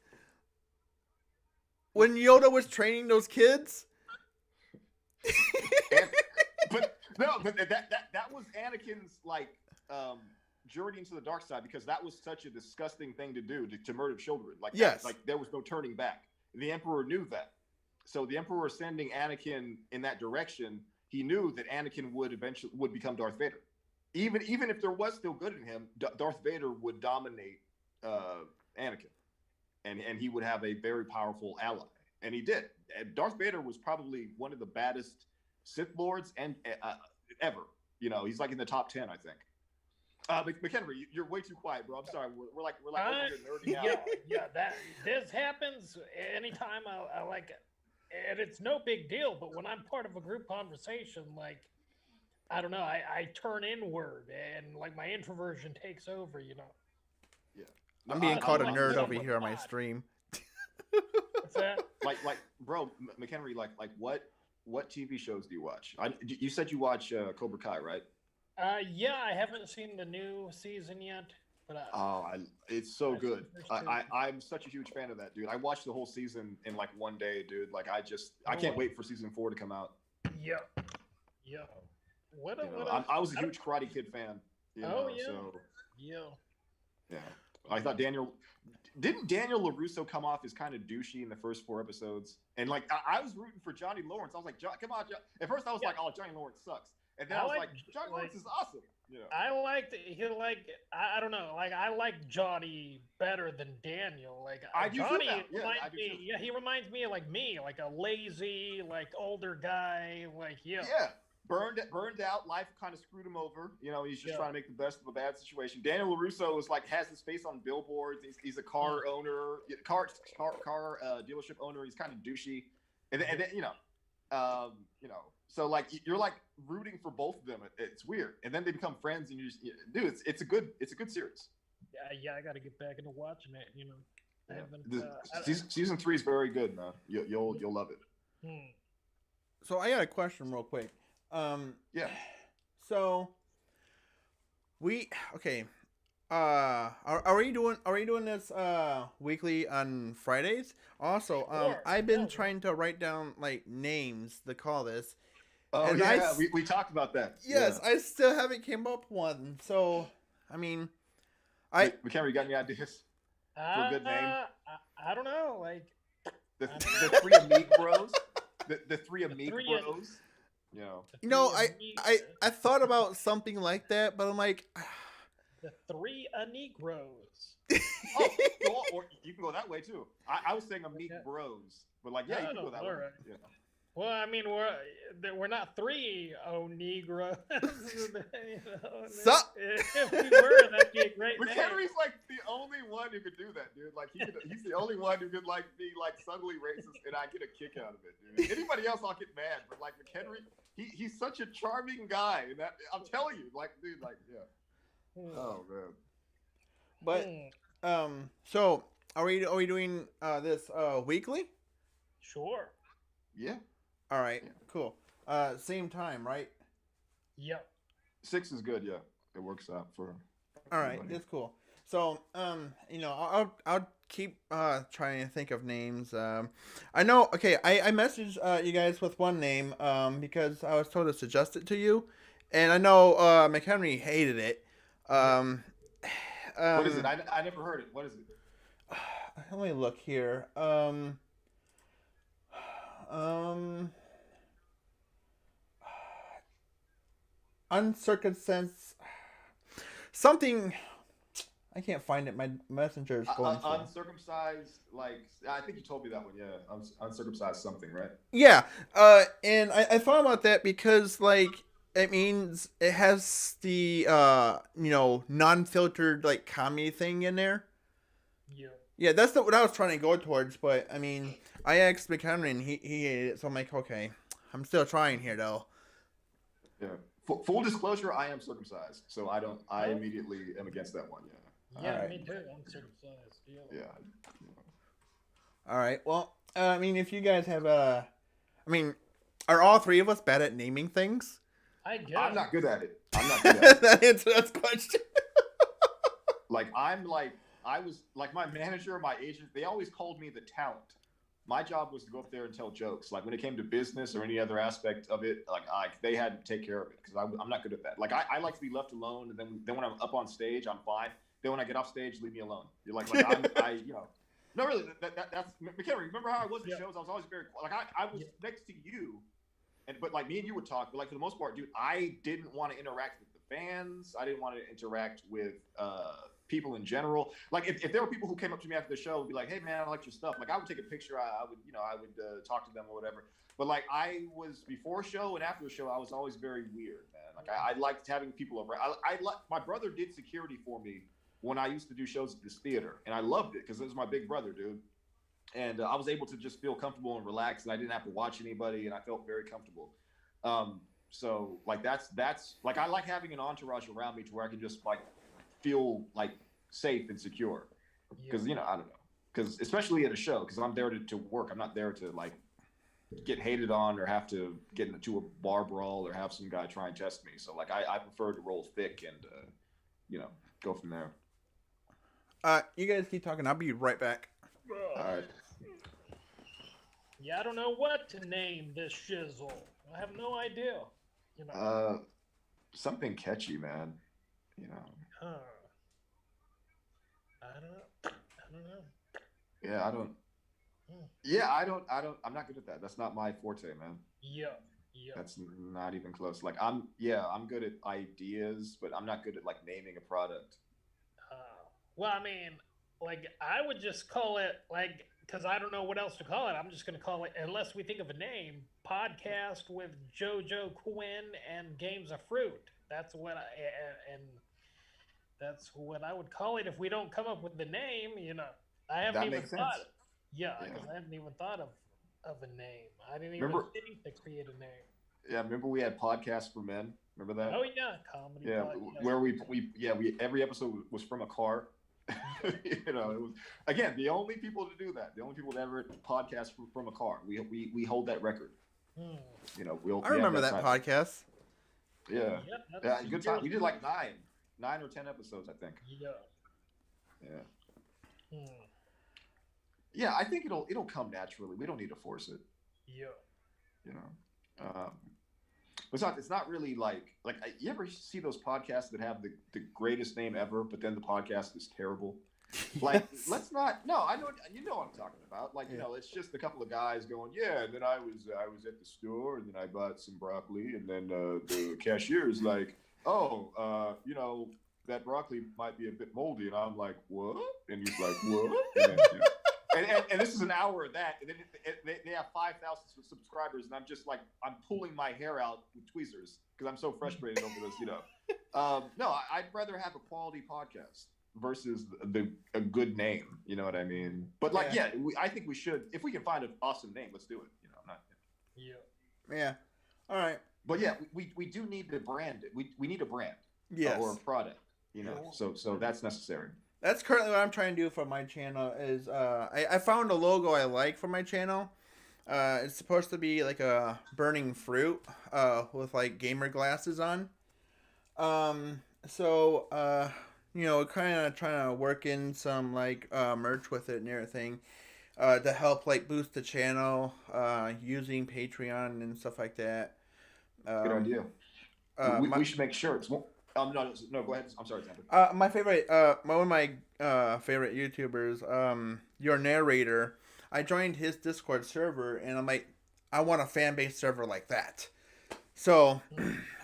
[SPEAKER 2] When Yoda was training those kids.
[SPEAKER 1] But that was Anakin's journey into the dark side, because that was such a disgusting thing to do, to murder children. Like,
[SPEAKER 2] yes.
[SPEAKER 1] Like there was no turning back. The Emperor knew that. So the Emperor sending Anakin in that direction, he knew that Anakin would become Darth Vader. Even if there was still good in him, Darth Vader would dominate Anakin, and he would have a very powerful ally, and he did. Darth Vader was probably one of the baddest Sith Lords ever. He's like in the top 10, I think. McHenry, you're way too quiet, bro. I'm sorry. We're like over here nerding out.
[SPEAKER 3] Yeah. This happens anytime I like it, and it's no big deal. But when I'm part of a group conversation, like, I don't know, I turn inward, and like my introversion takes over.
[SPEAKER 1] Yeah.
[SPEAKER 2] I'm being called a nerd over here on my stream.
[SPEAKER 3] What's that?
[SPEAKER 1] Like, bro, McHenry, like what TV shows do you watch? You said you watch Cobra Kai, right?
[SPEAKER 3] Yeah, I haven't seen the new season yet. But
[SPEAKER 1] it's so
[SPEAKER 3] I
[SPEAKER 1] good.
[SPEAKER 3] think there's two.
[SPEAKER 1] I'm such a huge fan of that, dude. I watched the whole season in like one day, dude. Like I
[SPEAKER 3] Oh,
[SPEAKER 1] can't wait for season 4 to come out.
[SPEAKER 3] yeah, yeah. What a
[SPEAKER 1] You know,
[SPEAKER 3] what a.
[SPEAKER 1] I was a
[SPEAKER 3] I don't-
[SPEAKER 1] huge Karate Kid fan. You
[SPEAKER 3] Oh
[SPEAKER 1] know,
[SPEAKER 3] yeah,
[SPEAKER 1] so
[SPEAKER 3] yeah.
[SPEAKER 1] yeah. I thought didn't Daniel LaRusso come off as kind of douchey in the first 4 episodes? And like I was rooting for Johnny Lawrence. I was like, come on, John. At first I was
[SPEAKER 3] Yeah.
[SPEAKER 1] like, oh, Johnny Lawrence sucks. And then
[SPEAKER 3] I
[SPEAKER 1] I was
[SPEAKER 3] like-
[SPEAKER 1] like, Johnny Lawrence is awesome. You know.
[SPEAKER 3] I liked he like I don't know like I like Johnny better than Daniel. Like
[SPEAKER 1] I do too
[SPEAKER 3] Johnny
[SPEAKER 1] now. Yeah,
[SPEAKER 3] reminds
[SPEAKER 1] I do
[SPEAKER 3] me.
[SPEAKER 1] too.
[SPEAKER 3] Yeah, he reminds me of like me, like a lazy, like older guy. Like
[SPEAKER 1] Yeah. Burned out. Life kind of screwed him over. You know, he's just
[SPEAKER 3] Yeah.
[SPEAKER 1] trying to make the best of a bad situation. Daniel LaRusso is like has his face on billboards. He's a car owner, car dealership owner. He's kind of douchey, and then you know, so like you're like rooting for both of them. It's weird, and then they become friends, and dude, it's a good series.
[SPEAKER 3] Yeah, I got to get back into watching it. You know, I haven't.
[SPEAKER 1] Season 3 is very good, man. You'll love it.
[SPEAKER 2] So I got a question real quick.
[SPEAKER 1] Yeah.
[SPEAKER 2] So are we doing this weekly on Fridays? Also,
[SPEAKER 3] Sure.
[SPEAKER 2] I've been
[SPEAKER 3] Yeah.
[SPEAKER 2] trying to write down like names to call this.
[SPEAKER 1] Oh
[SPEAKER 2] And
[SPEAKER 1] yeah, we talked about that.
[SPEAKER 2] Yes,
[SPEAKER 1] Yeah.
[SPEAKER 2] I still haven't came up with one. So, I mean,
[SPEAKER 1] McHenry, you got any ideas for a good name?
[SPEAKER 3] I don't know. Like
[SPEAKER 1] The
[SPEAKER 3] I don't
[SPEAKER 1] three Amic bros. The three Amic
[SPEAKER 3] three-
[SPEAKER 1] bros. You know.
[SPEAKER 2] you know,
[SPEAKER 3] three
[SPEAKER 2] I thought about something like that, but I'm like,
[SPEAKER 3] the three Negroes.
[SPEAKER 1] Oh, or you can go that way too. I was saying Amic bros, but like yeah, you can go that way.
[SPEAKER 3] Alright.
[SPEAKER 1] Yeah.
[SPEAKER 3] Well, I mean, we're not three Negroes. You know,
[SPEAKER 2] So-
[SPEAKER 3] if we were, that'd be a great name.
[SPEAKER 1] McHenry's like the only one who could do that, dude. Like he's the only one who could like be like subtly racist, and I get a kick out of it, dude. Anybody else, I'll get mad, but like McHenry, he's such a charming guy, and that I'm telling you, like, dude, like, yeah. Oh man.
[SPEAKER 2] but so are we doing this weekly?
[SPEAKER 3] Sure.
[SPEAKER 1] Yeah.
[SPEAKER 2] All right,
[SPEAKER 1] Yeah.
[SPEAKER 2] cool. Same time, right?
[SPEAKER 3] Yep.
[SPEAKER 1] 6 is good. Yeah, it works out for.
[SPEAKER 2] All right,
[SPEAKER 1] everybody.
[SPEAKER 2] that's cool. So, you know, I'll keep trying to think of names. I know. Okay, I messaged you guys with one name because I was told to suggest it to you, and I know McHenry hated it.
[SPEAKER 1] What is it? I never heard it. What is it?
[SPEAKER 2] Let me look here. Uncircumcised. Something. I can't find it. My messenger is going slow.
[SPEAKER 1] Uncircumcised, like I think you told me that one. Yeah, uncircumcised something, right?
[SPEAKER 2] Yeah. And I thought about that because like it means it has the you know, non-filtered like comedy thing in there.
[SPEAKER 3] Yeah.
[SPEAKER 2] Yeah, that's what I was trying to go towards, but I mean, I asked McHenry and he hated it, so I'm like, okay, I'm still trying here though.
[SPEAKER 1] Yeah. Full disclosure, I am circumcised, so I immediately am against that one. Yeah.
[SPEAKER 3] Yeah,
[SPEAKER 2] Alright.
[SPEAKER 3] me too. Uncircumcised. Yeah.
[SPEAKER 1] Yeah.
[SPEAKER 2] All right. Well, I mean, if you guys have I mean, are all three of us bad at naming things?
[SPEAKER 3] I guess.
[SPEAKER 1] I'm not good at it. I'm not good at it.
[SPEAKER 2] That answers that question.
[SPEAKER 1] Like I was like my manager, my agent, they always called me the talent. My job was to go up there and tell jokes. Like when it came to business or any other aspect of it, like they had to take care of it because I'm not good at that. Like I like to be left alone, and then when I'm up on stage, I'm fine. Then when I get off stage, leave me alone. You're like I you know. No, really, that's McHenry. Remember how I was at shows? I was always very like I was next to you, but like me and you would talk. But like for the most part, dude, I didn't want to interact with the fans. I didn't want to interact with people in general. Like if there were people who came up to me after the show and be like, "Hey man, I like your stuff." Like I would take a picture. I would talk to them or whatever. But like I was before show and after the show, I was always very weird, man. Like I liked having people around. My brother did security for me when I used to do shows at this theater, and I loved it because it was my big brother, dude. And I was able to just feel comfortable and relaxed, and I didn't have to watch anybody, and I felt very comfortable. So like that's like I like having an entourage around me to where I can just like feel like safe and secure. Because I don't know, because especially at a show, because I'm there to work. I'm not there to like get hated on or have to get into a bar brawl or have some guy try and test me. So like I prefer to roll thick and go from there.
[SPEAKER 2] You guys keep talking. I'll be right back.
[SPEAKER 1] All right.
[SPEAKER 3] Yeah, I don't know what to name this shizzle. I have no idea. You know.
[SPEAKER 1] Something catchy, man. You know.
[SPEAKER 3] Huh. I don't know. I don't know.
[SPEAKER 1] Yeah, I don't. Yeah, I don't. I'm not good at that. That's not my forte, man.
[SPEAKER 3] Yeah. Yeah.
[SPEAKER 1] That's not even close. Like I'm good at ideas, but I'm not good at like naming a product.
[SPEAKER 3] Well, I mean, like I would just call it like because I don't know what else to call it. I'm just going to call it unless we think of a name. Podcast with JoJo Quinn and Games of Fruit. That's what and that's what I would call it if we don't come up with the name. You know, I haven't
[SPEAKER 1] That
[SPEAKER 3] even
[SPEAKER 1] makes
[SPEAKER 3] thought.
[SPEAKER 1] sense.
[SPEAKER 3] Yeah, because I haven't even thought of a name. I didn't even
[SPEAKER 1] Remember,
[SPEAKER 3] think to create a name.
[SPEAKER 1] yeah, remember we had podcasts for men. Remember that?
[SPEAKER 3] Oh yeah, comedy.
[SPEAKER 1] Yeah,
[SPEAKER 3] podcast.
[SPEAKER 1] where we every episode was from a car. You know, it was again the only people to do that. The only people to ever podcast from a car. We hold that record. You know,
[SPEAKER 2] I remember that podcast.
[SPEAKER 1] Yeah,
[SPEAKER 3] Yeah,
[SPEAKER 1] good time. We did like 9 or 10 episodes, I think.
[SPEAKER 3] Yeah.
[SPEAKER 1] Yeah, I think it'll come naturally. We don't need to force it.
[SPEAKER 3] Yeah.
[SPEAKER 1] You know, it's not really like you ever see those podcasts that have the greatest name ever, but then the podcast is terrible. Like,
[SPEAKER 2] Yes.
[SPEAKER 1] let's not. No, I know you know what I'm talking about. Like, you know, it's just a couple of guys going, yeah. And then I was at the store, and then I bought some broccoli, and then the cashier is like, oh, you know, that broccoli might be a bit moldy, and I'm like, what? And he's like, what? And, then, you know, and this is an hour of that, and then they have 5,000 subscribers, and I'm just like, I'm pulling my hair out with tweezers because I'm so frustrated over this. You know, no, I'd rather have a quality podcast versus a good name. You know what I mean? But like, I think we should, if we can find an awesome name, let's do it. You know, not.
[SPEAKER 2] Yeah. All right.
[SPEAKER 1] But yeah, we do need to brand it. We need a brand.
[SPEAKER 2] Yes.
[SPEAKER 1] Or a product. You know, so that's necessary.
[SPEAKER 2] That's currently what I'm trying to do for my channel. Is I found a logo I like for my channel. It's supposed to be like a burning fruit with like gamer glasses on. So you know, kind of trying to work in some like merch with it and everything to help like boost the channel using Patreon and stuff like that.
[SPEAKER 1] Good idea. We should make shirts. No, go ahead. I'm sorry,
[SPEAKER 2] Xander. My favorite, one of my favorite YouTubers, your narrator. I joined his Discord server, and I'm like, I want a fan base server like that. So,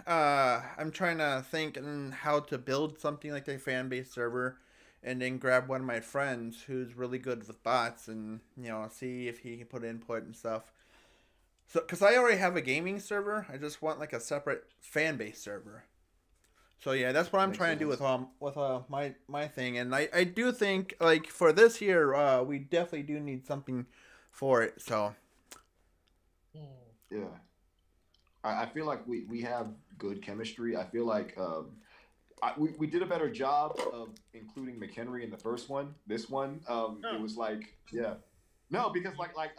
[SPEAKER 2] I'm trying to think on how to build something like a fan base server, and then grab one of my friends who's really good with bots, and you know, see if he can put input and stuff. So, because I already have a gaming server, I just want like a separate fan base server. So yeah, that's what I'm trying to do with my thing, and I do think like for this year, we definitely do need something for it. So
[SPEAKER 1] yeah, I feel like we have good chemistry. I feel like we did a better job of including McHenry in the first one. This one, it was like no, because like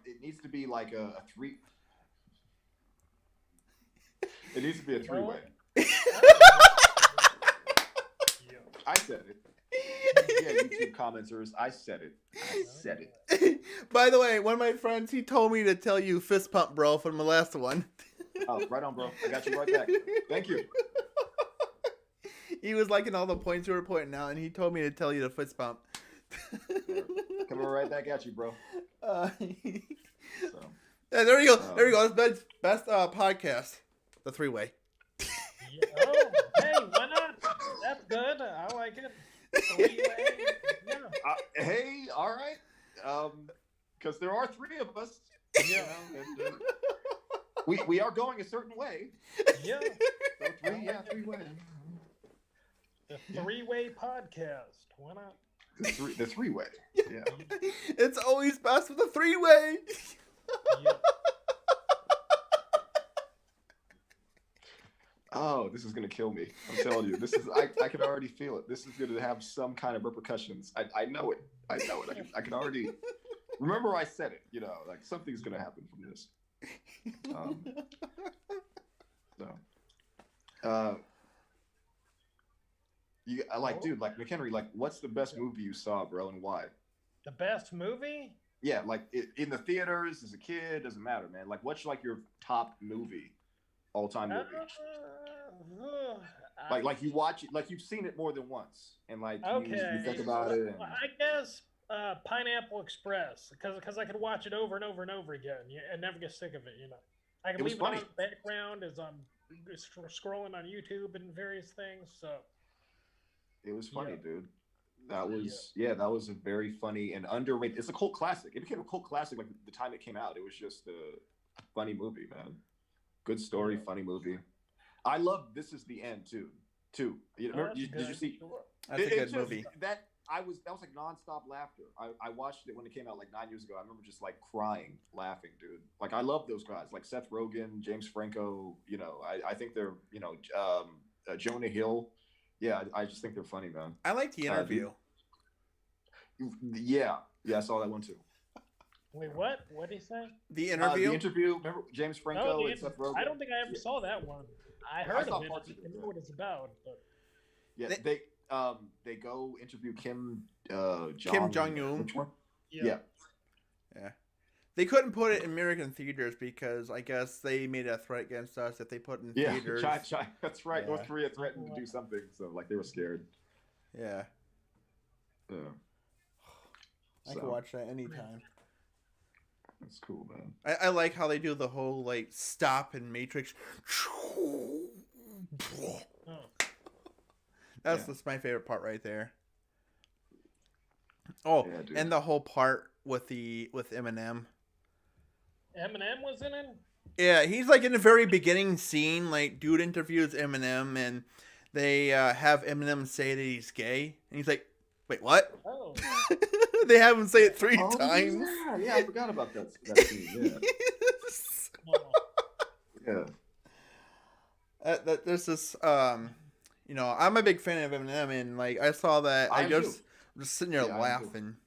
[SPEAKER 1] it needs to be like a three. It needs to be a three-way. I said it. Yeah, YouTube commenters, I said it.
[SPEAKER 2] By the way, one of my friends, he told me to tell you fist pump, bro, from the last one.
[SPEAKER 1] Oh, right on, bro. I got you right back. Thank you.
[SPEAKER 2] He was liking all the points you were pointing out, and he told me to tell you to fist pump.
[SPEAKER 1] Coming right back at you, bro.
[SPEAKER 2] So. Yeah, there you go. There you go. That's best podcast. The three-way.
[SPEAKER 3] Oh, hey, why not? That's good. I like it. Three-way. Yeah.
[SPEAKER 1] Hey, all right. Because there are three of us.
[SPEAKER 3] Yeah.
[SPEAKER 1] We are going a certain way.
[SPEAKER 3] Yeah.
[SPEAKER 1] So three-way.
[SPEAKER 3] The three-way podcast. Why not?
[SPEAKER 1] The three-way. Yeah.
[SPEAKER 2] It's always best with a three-way.
[SPEAKER 3] Yeah.
[SPEAKER 1] Oh, this is gonna kill me. I'm telling you, this is. I can already feel it. This is gonna have some kind of repercussions. I know it. I can already. Remember, I said it. You know, like something's gonna happen from this. dude, like McHenry, like, what's the best movie you saw, bro, and why?
[SPEAKER 3] The best movie?
[SPEAKER 1] Yeah, like in the theaters as a kid, doesn't matter, man. Like, what's like your top movie, all-time movie? Like you watch it, like you've seen it more than once, and like you think about it. And...
[SPEAKER 3] I guess Pineapple Express, because I could watch it over and over and over again and never get sick of it. You know, I can leave it on the background as I'm scrolling on YouTube and various things. So
[SPEAKER 1] it was funny, dude. That was a very funny and underrated. It's a cult classic. It became a cult classic like the time it came out. It was just a funny movie, man. Good story, funny movie. I love This Is the End too. You know, did you see?
[SPEAKER 2] That's a good movie.
[SPEAKER 1] That was like nonstop laughter. I watched it when it came out like 9 years ago. I remember just like crying, laughing, dude. Like I love those guys, like Seth Rogen, James Franco. You know, I think they're Jonah Hill. Yeah, I just think they're funny, man.
[SPEAKER 2] I like The Interview.
[SPEAKER 1] Yeah, I saw that one too.
[SPEAKER 3] Wait, what? What did he say?
[SPEAKER 2] The Interview.
[SPEAKER 1] The Interview. Remember James Franco and Seth Rogen?
[SPEAKER 3] I don't think I ever saw that one. I heard of it. I didn't know what it's about. But...
[SPEAKER 1] Yeah, they go interview Kim
[SPEAKER 2] Jong-un.
[SPEAKER 1] Which one? Yeah.
[SPEAKER 2] They couldn't put it in American theaters because I guess they made a threat against us if they put it in theaters.
[SPEAKER 1] China, that's right. North Korea threatened to do something, so like they were scared.
[SPEAKER 2] Yeah. I can watch that anytime.
[SPEAKER 1] That's cool, man.
[SPEAKER 2] I like how they do the whole like stop in Matrix. That's my favorite part right there. Oh, yeah, and the whole part with Eminem.
[SPEAKER 3] Eminem was in it?
[SPEAKER 2] Yeah, he's like in the very beginning scene, like dude interviews Eminem and they have Eminem say that he's gay. And he's like, wait, what?
[SPEAKER 3] Oh.
[SPEAKER 2] They have him say it 3 times.
[SPEAKER 1] Yeah, I forgot about that scene. Yeah.
[SPEAKER 2] There's this, I'm a big fan of Eminem, and like I saw that, I'm just sitting there laughing.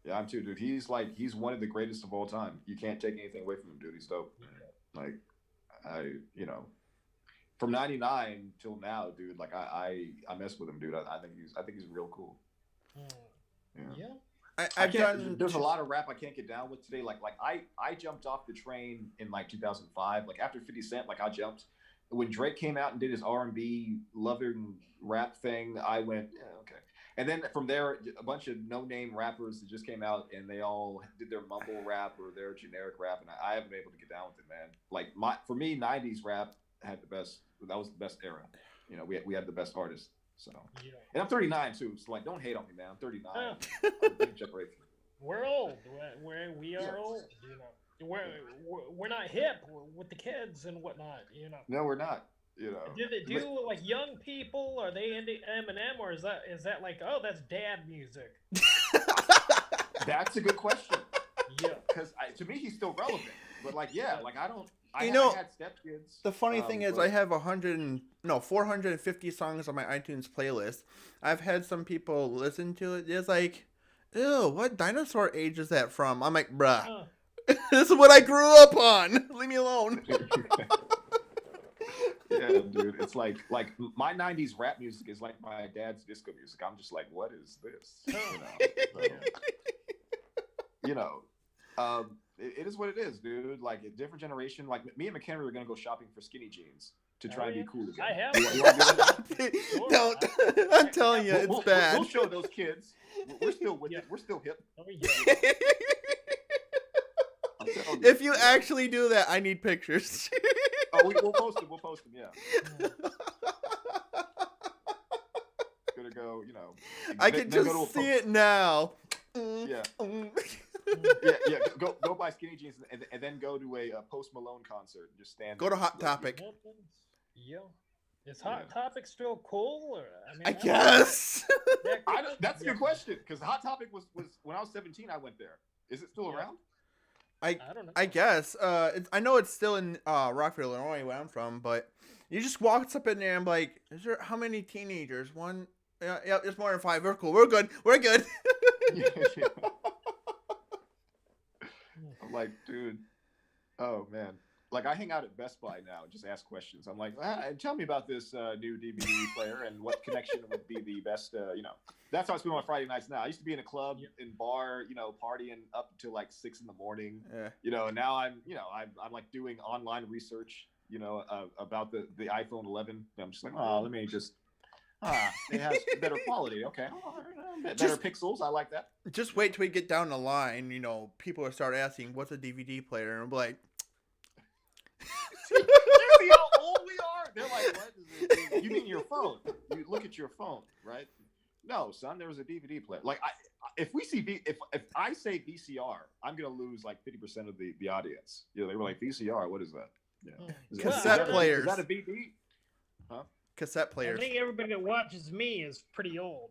[SPEAKER 1] Yeah, I'm too, dude. He's one of the greatest of all time. You can't take anything away from him, dude. He's dope. Like, from '99 till now, dude. Like, I mess with him, dude. I think he's real cool.
[SPEAKER 3] Yeah.
[SPEAKER 1] There's a lot of rap I can't get down with today. Like I jumped off the train in like 2005. Like after 50 Cent, like I jumped. When Drake came out and did his R&B loving rap thing, I went, yeah, okay. And then from there, a bunch of no-name rappers that just came out and they all did their mumble rap or their generic rap, and I haven't been able to get down with it, man. Like for me, 90s rap had the best. That was the best era. You know, we had the best artists. So, and I'm 39 too. So like, don't hate on me, man. I'm 39. I'm a big generation.
[SPEAKER 3] We're old. We are old. You know, we're not hip with the kids and whatnot. You know.
[SPEAKER 1] No, we're not. You know.
[SPEAKER 3] Do like young people? Are they into Eminem, or is that like, oh, that's dad music?
[SPEAKER 1] That's a good question.
[SPEAKER 3] Yeah.
[SPEAKER 1] Because to me, he's still relevant. But like, yeah, like I don't. I had stepkids.
[SPEAKER 2] The funny thing is, I have 450 songs on my iTunes playlist. I've had some people listen to it. It's like, ew, what dinosaur age is that from? I'm like, bruh, this is what I grew up on. Leave me alone.
[SPEAKER 1] Yeah, dude. It's like my 90s rap music is like my dad's disco music. I'm just like, what is this? It is what it is, dude. Like a different generation. Like me and McHenry are gonna go shopping for skinny jeans to try and be cool again.
[SPEAKER 3] I have.
[SPEAKER 2] Don't. I'm telling you, it's bad.
[SPEAKER 1] We'll show those kids. We're still with it. We're still hip.
[SPEAKER 2] If you actually do that, I need pictures.
[SPEAKER 1] We'll post them. Yeah. Gonna go.
[SPEAKER 2] I can just see it now.
[SPEAKER 1] Yeah. Yeah. Go buy skinny jeans and then go to a Post Malone concert and just stand.
[SPEAKER 2] Go to Hot Topic.
[SPEAKER 3] Yeah. Is Hot Topic still cool? Or,
[SPEAKER 2] I guess.
[SPEAKER 1] That's a good question, because Hot Topic was when I was 17. I went there. Is it still around?
[SPEAKER 2] I don't know. I guess. I know it's still in Rockford, Illinois, where I'm from, but you just walk up in there and be like, is there how many teenagers? One. Yeah, there's more than 5. We're cool. We're good.
[SPEAKER 1] Yeah. I'm like, dude. Oh man. like I hang out at Best Buy now and just ask questions. I'm like, tell me about this new DVD player and what connection would be the best. That's how I spend my Friday nights now. I used to be in a club, in bar, partying up until like 6 a.m.
[SPEAKER 2] Yeah.
[SPEAKER 1] Now I'm like doing online research, about the iPhone 11. I'm just like, oh, let me just. It has better quality. Okay, better pixels. I like that.
[SPEAKER 2] Just wait till we get down the line. People will start asking, "What's a DVD player?" And I'm like.
[SPEAKER 1] You see how old we are? They're like, what is it? You mean your phone? You look at your phone, right? No, son, there was a DVD player. Like, if I say VCR, I'm gonna lose like 50% of the audience. They were like, VCR, what is that? Yeah,
[SPEAKER 2] cassette players.
[SPEAKER 1] Is that a VD? Huh?
[SPEAKER 2] Cassette players.
[SPEAKER 3] I think everybody that watches me is pretty old.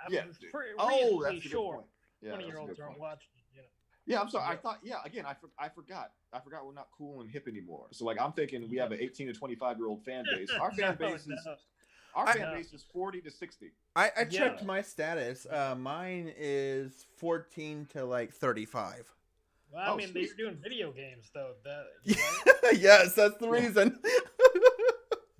[SPEAKER 3] I'm
[SPEAKER 1] that's
[SPEAKER 3] reasonably sure
[SPEAKER 1] Yeah,
[SPEAKER 3] 20-year-olds aren't watching.
[SPEAKER 1] Yeah, I'm sorry. I thought. Yeah, again, I forgot. We're not cool and hip anymore. So like, I'm thinking we have an 18 to 25-year-old fan base. Our fan base is 40 to 60.
[SPEAKER 2] I checked my status. Mine is 14 to like 35.
[SPEAKER 3] Well, I mean, they're doing video games though.
[SPEAKER 2] Right? Yes, that's the reason.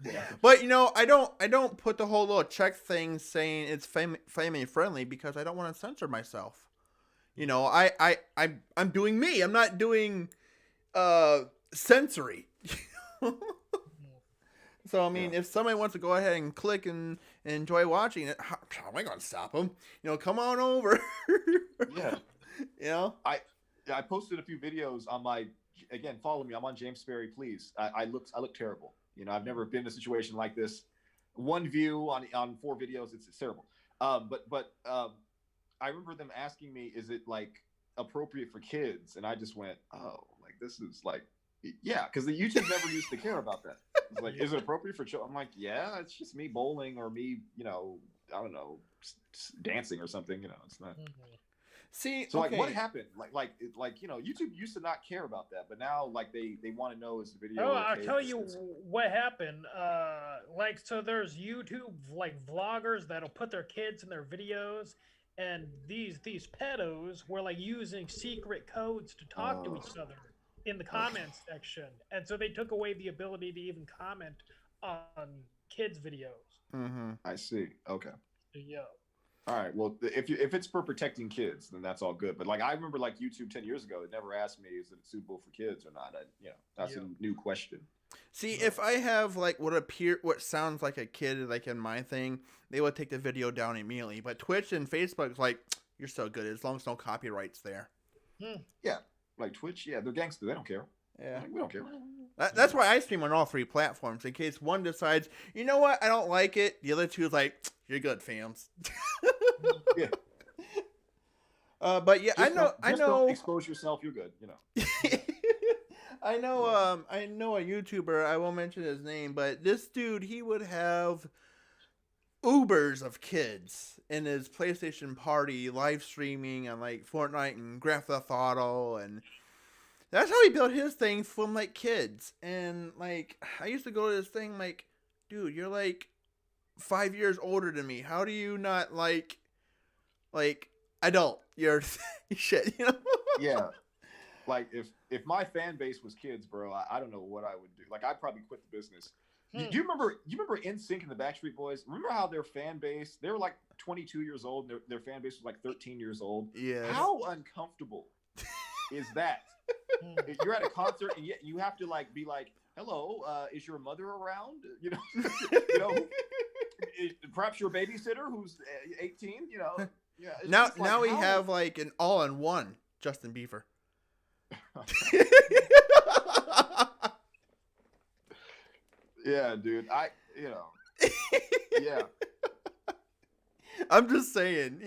[SPEAKER 1] Yeah.
[SPEAKER 2] But I don't put the whole little check thing saying it's family friendly because I don't want to censor myself. I'm doing me. I'm not doing sensory. So I mean, if somebody wants to go ahead and click and enjoy watching it, how am I gonna stop them? Come on over.
[SPEAKER 1] Yeah. I posted a few videos on follow me. I'm on James Sperry, please. I look terrible. I've never been in a situation like this. One view on 4 videos, it's terrible. But I remember them asking me, is it like appropriate for kids? And I just went, oh, like this is like, yeah, because the YouTube never used to care about that. It's like, is it appropriate for children? I'm like, yeah, it's just me bowling or me, I don't know, dancing or something. It's not.
[SPEAKER 2] See,
[SPEAKER 1] so like, what happened? Like YouTube used to not care about that, but now like they want to know is the video.
[SPEAKER 3] Oh, I'll tell you what happened. So there's YouTube like vloggers that'll put their kids in their videos. And these pedos were like using secret codes to talk to each other in the comments section, and so they took away the ability to even comment on kids' videos.
[SPEAKER 2] Mm-hmm.
[SPEAKER 1] I see. Okay.
[SPEAKER 3] Yeah.
[SPEAKER 1] All right. Well, if it's for protecting kids, then that's all good. But like I remember, like YouTube 10 years ago, it never asked me is it suitable for kids or not. That's a new question.
[SPEAKER 2] See, if I have like what sounds like a kid, like in my thing, they would take the video down immediately. But Twitch and Facebook, like, you're so good as long as no copyrights there.
[SPEAKER 1] Yeah, like Twitch, they're gangster. They don't care.
[SPEAKER 2] Yeah,
[SPEAKER 1] like, we don't care.
[SPEAKER 2] That's why I stream on all 3 platforms in case one decides, you know what, I don't like it. The other 2 is like, you're good, fams.
[SPEAKER 1] Yeah.
[SPEAKER 2] But yeah, I know.
[SPEAKER 1] Don't expose yourself. You're good.
[SPEAKER 2] I know a YouTuber, I won't mention his name, but this dude, he would have Ubers of kids in his PlayStation party live streaming on like Fortnite and Grand Theft Auto, and that's how he built his thing from like kids. And like I used to go to this thing like, dude, you're like 5 years older than me. How do you not like adult? You're shit,
[SPEAKER 1] Yeah. Like if my fan base was kids, bro, I don't know what I would do. Like I'd probably quit the business. Do you remember NSYNC and the Backstreet Boys? Remember how their fan base, they were like 22 years old and their fan base was like 13 years old?
[SPEAKER 2] Yeah.
[SPEAKER 1] How uncomfortable is that? You're at a concert and yet you have to like be like, hello, is your mother around? Perhaps your babysitter who's 18, Yeah.
[SPEAKER 2] Now we have like an all-in-one Justin Bieber.
[SPEAKER 1] Yeah, dude. Yeah.
[SPEAKER 2] I'm just saying,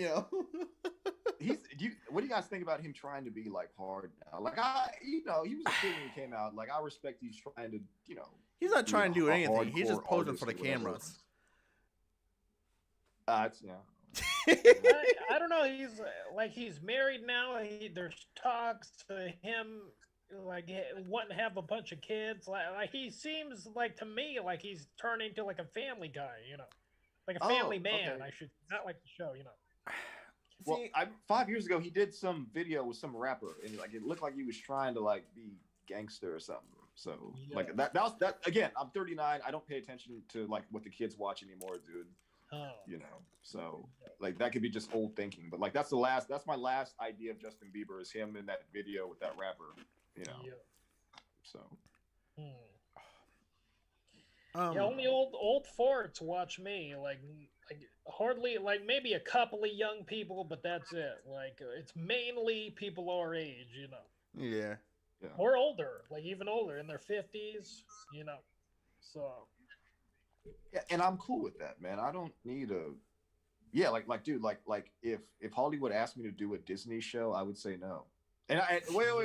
[SPEAKER 1] What do you guys think about him trying to be like hard now? Like he was a kid when he came out. Like I respect he's trying to,
[SPEAKER 2] he's not trying to do anything. He's just posing for the cameras.
[SPEAKER 1] I
[SPEAKER 3] don't know. He's married now. There's talks to him like wanting to have a bunch of kids. Like he seems like to me like he's turning into like a family guy. Like a family man. Okay. I should not like the show.
[SPEAKER 1] Well, 5 years ago he did some video with some rapper, and like it looked like he was trying to like be gangster or something. So
[SPEAKER 3] Yeah.
[SPEAKER 1] like that was that again. I'm 39. I don't pay attention to like what the kids watch anymore, dude.
[SPEAKER 3] Oh.
[SPEAKER 1] You know, so like that could be just old thinking, but like that's my last idea of Justin Bieber is him in that video with that rapper. You know,
[SPEAKER 3] Yeah.
[SPEAKER 1] so.
[SPEAKER 3] Yeah, only old farts watch me. Like hardly, like maybe a couple of young people, but that's it. Like it's mainly people our age, you know.
[SPEAKER 2] Yeah.
[SPEAKER 1] Yeah.
[SPEAKER 3] Or older, like even older, in their 50s, you know. So.
[SPEAKER 1] Yeah, and I'm cool with that, man. I don't need a. Yeah, dude, like if Hollywood asked me to do a Disney show, I would say no. And wait.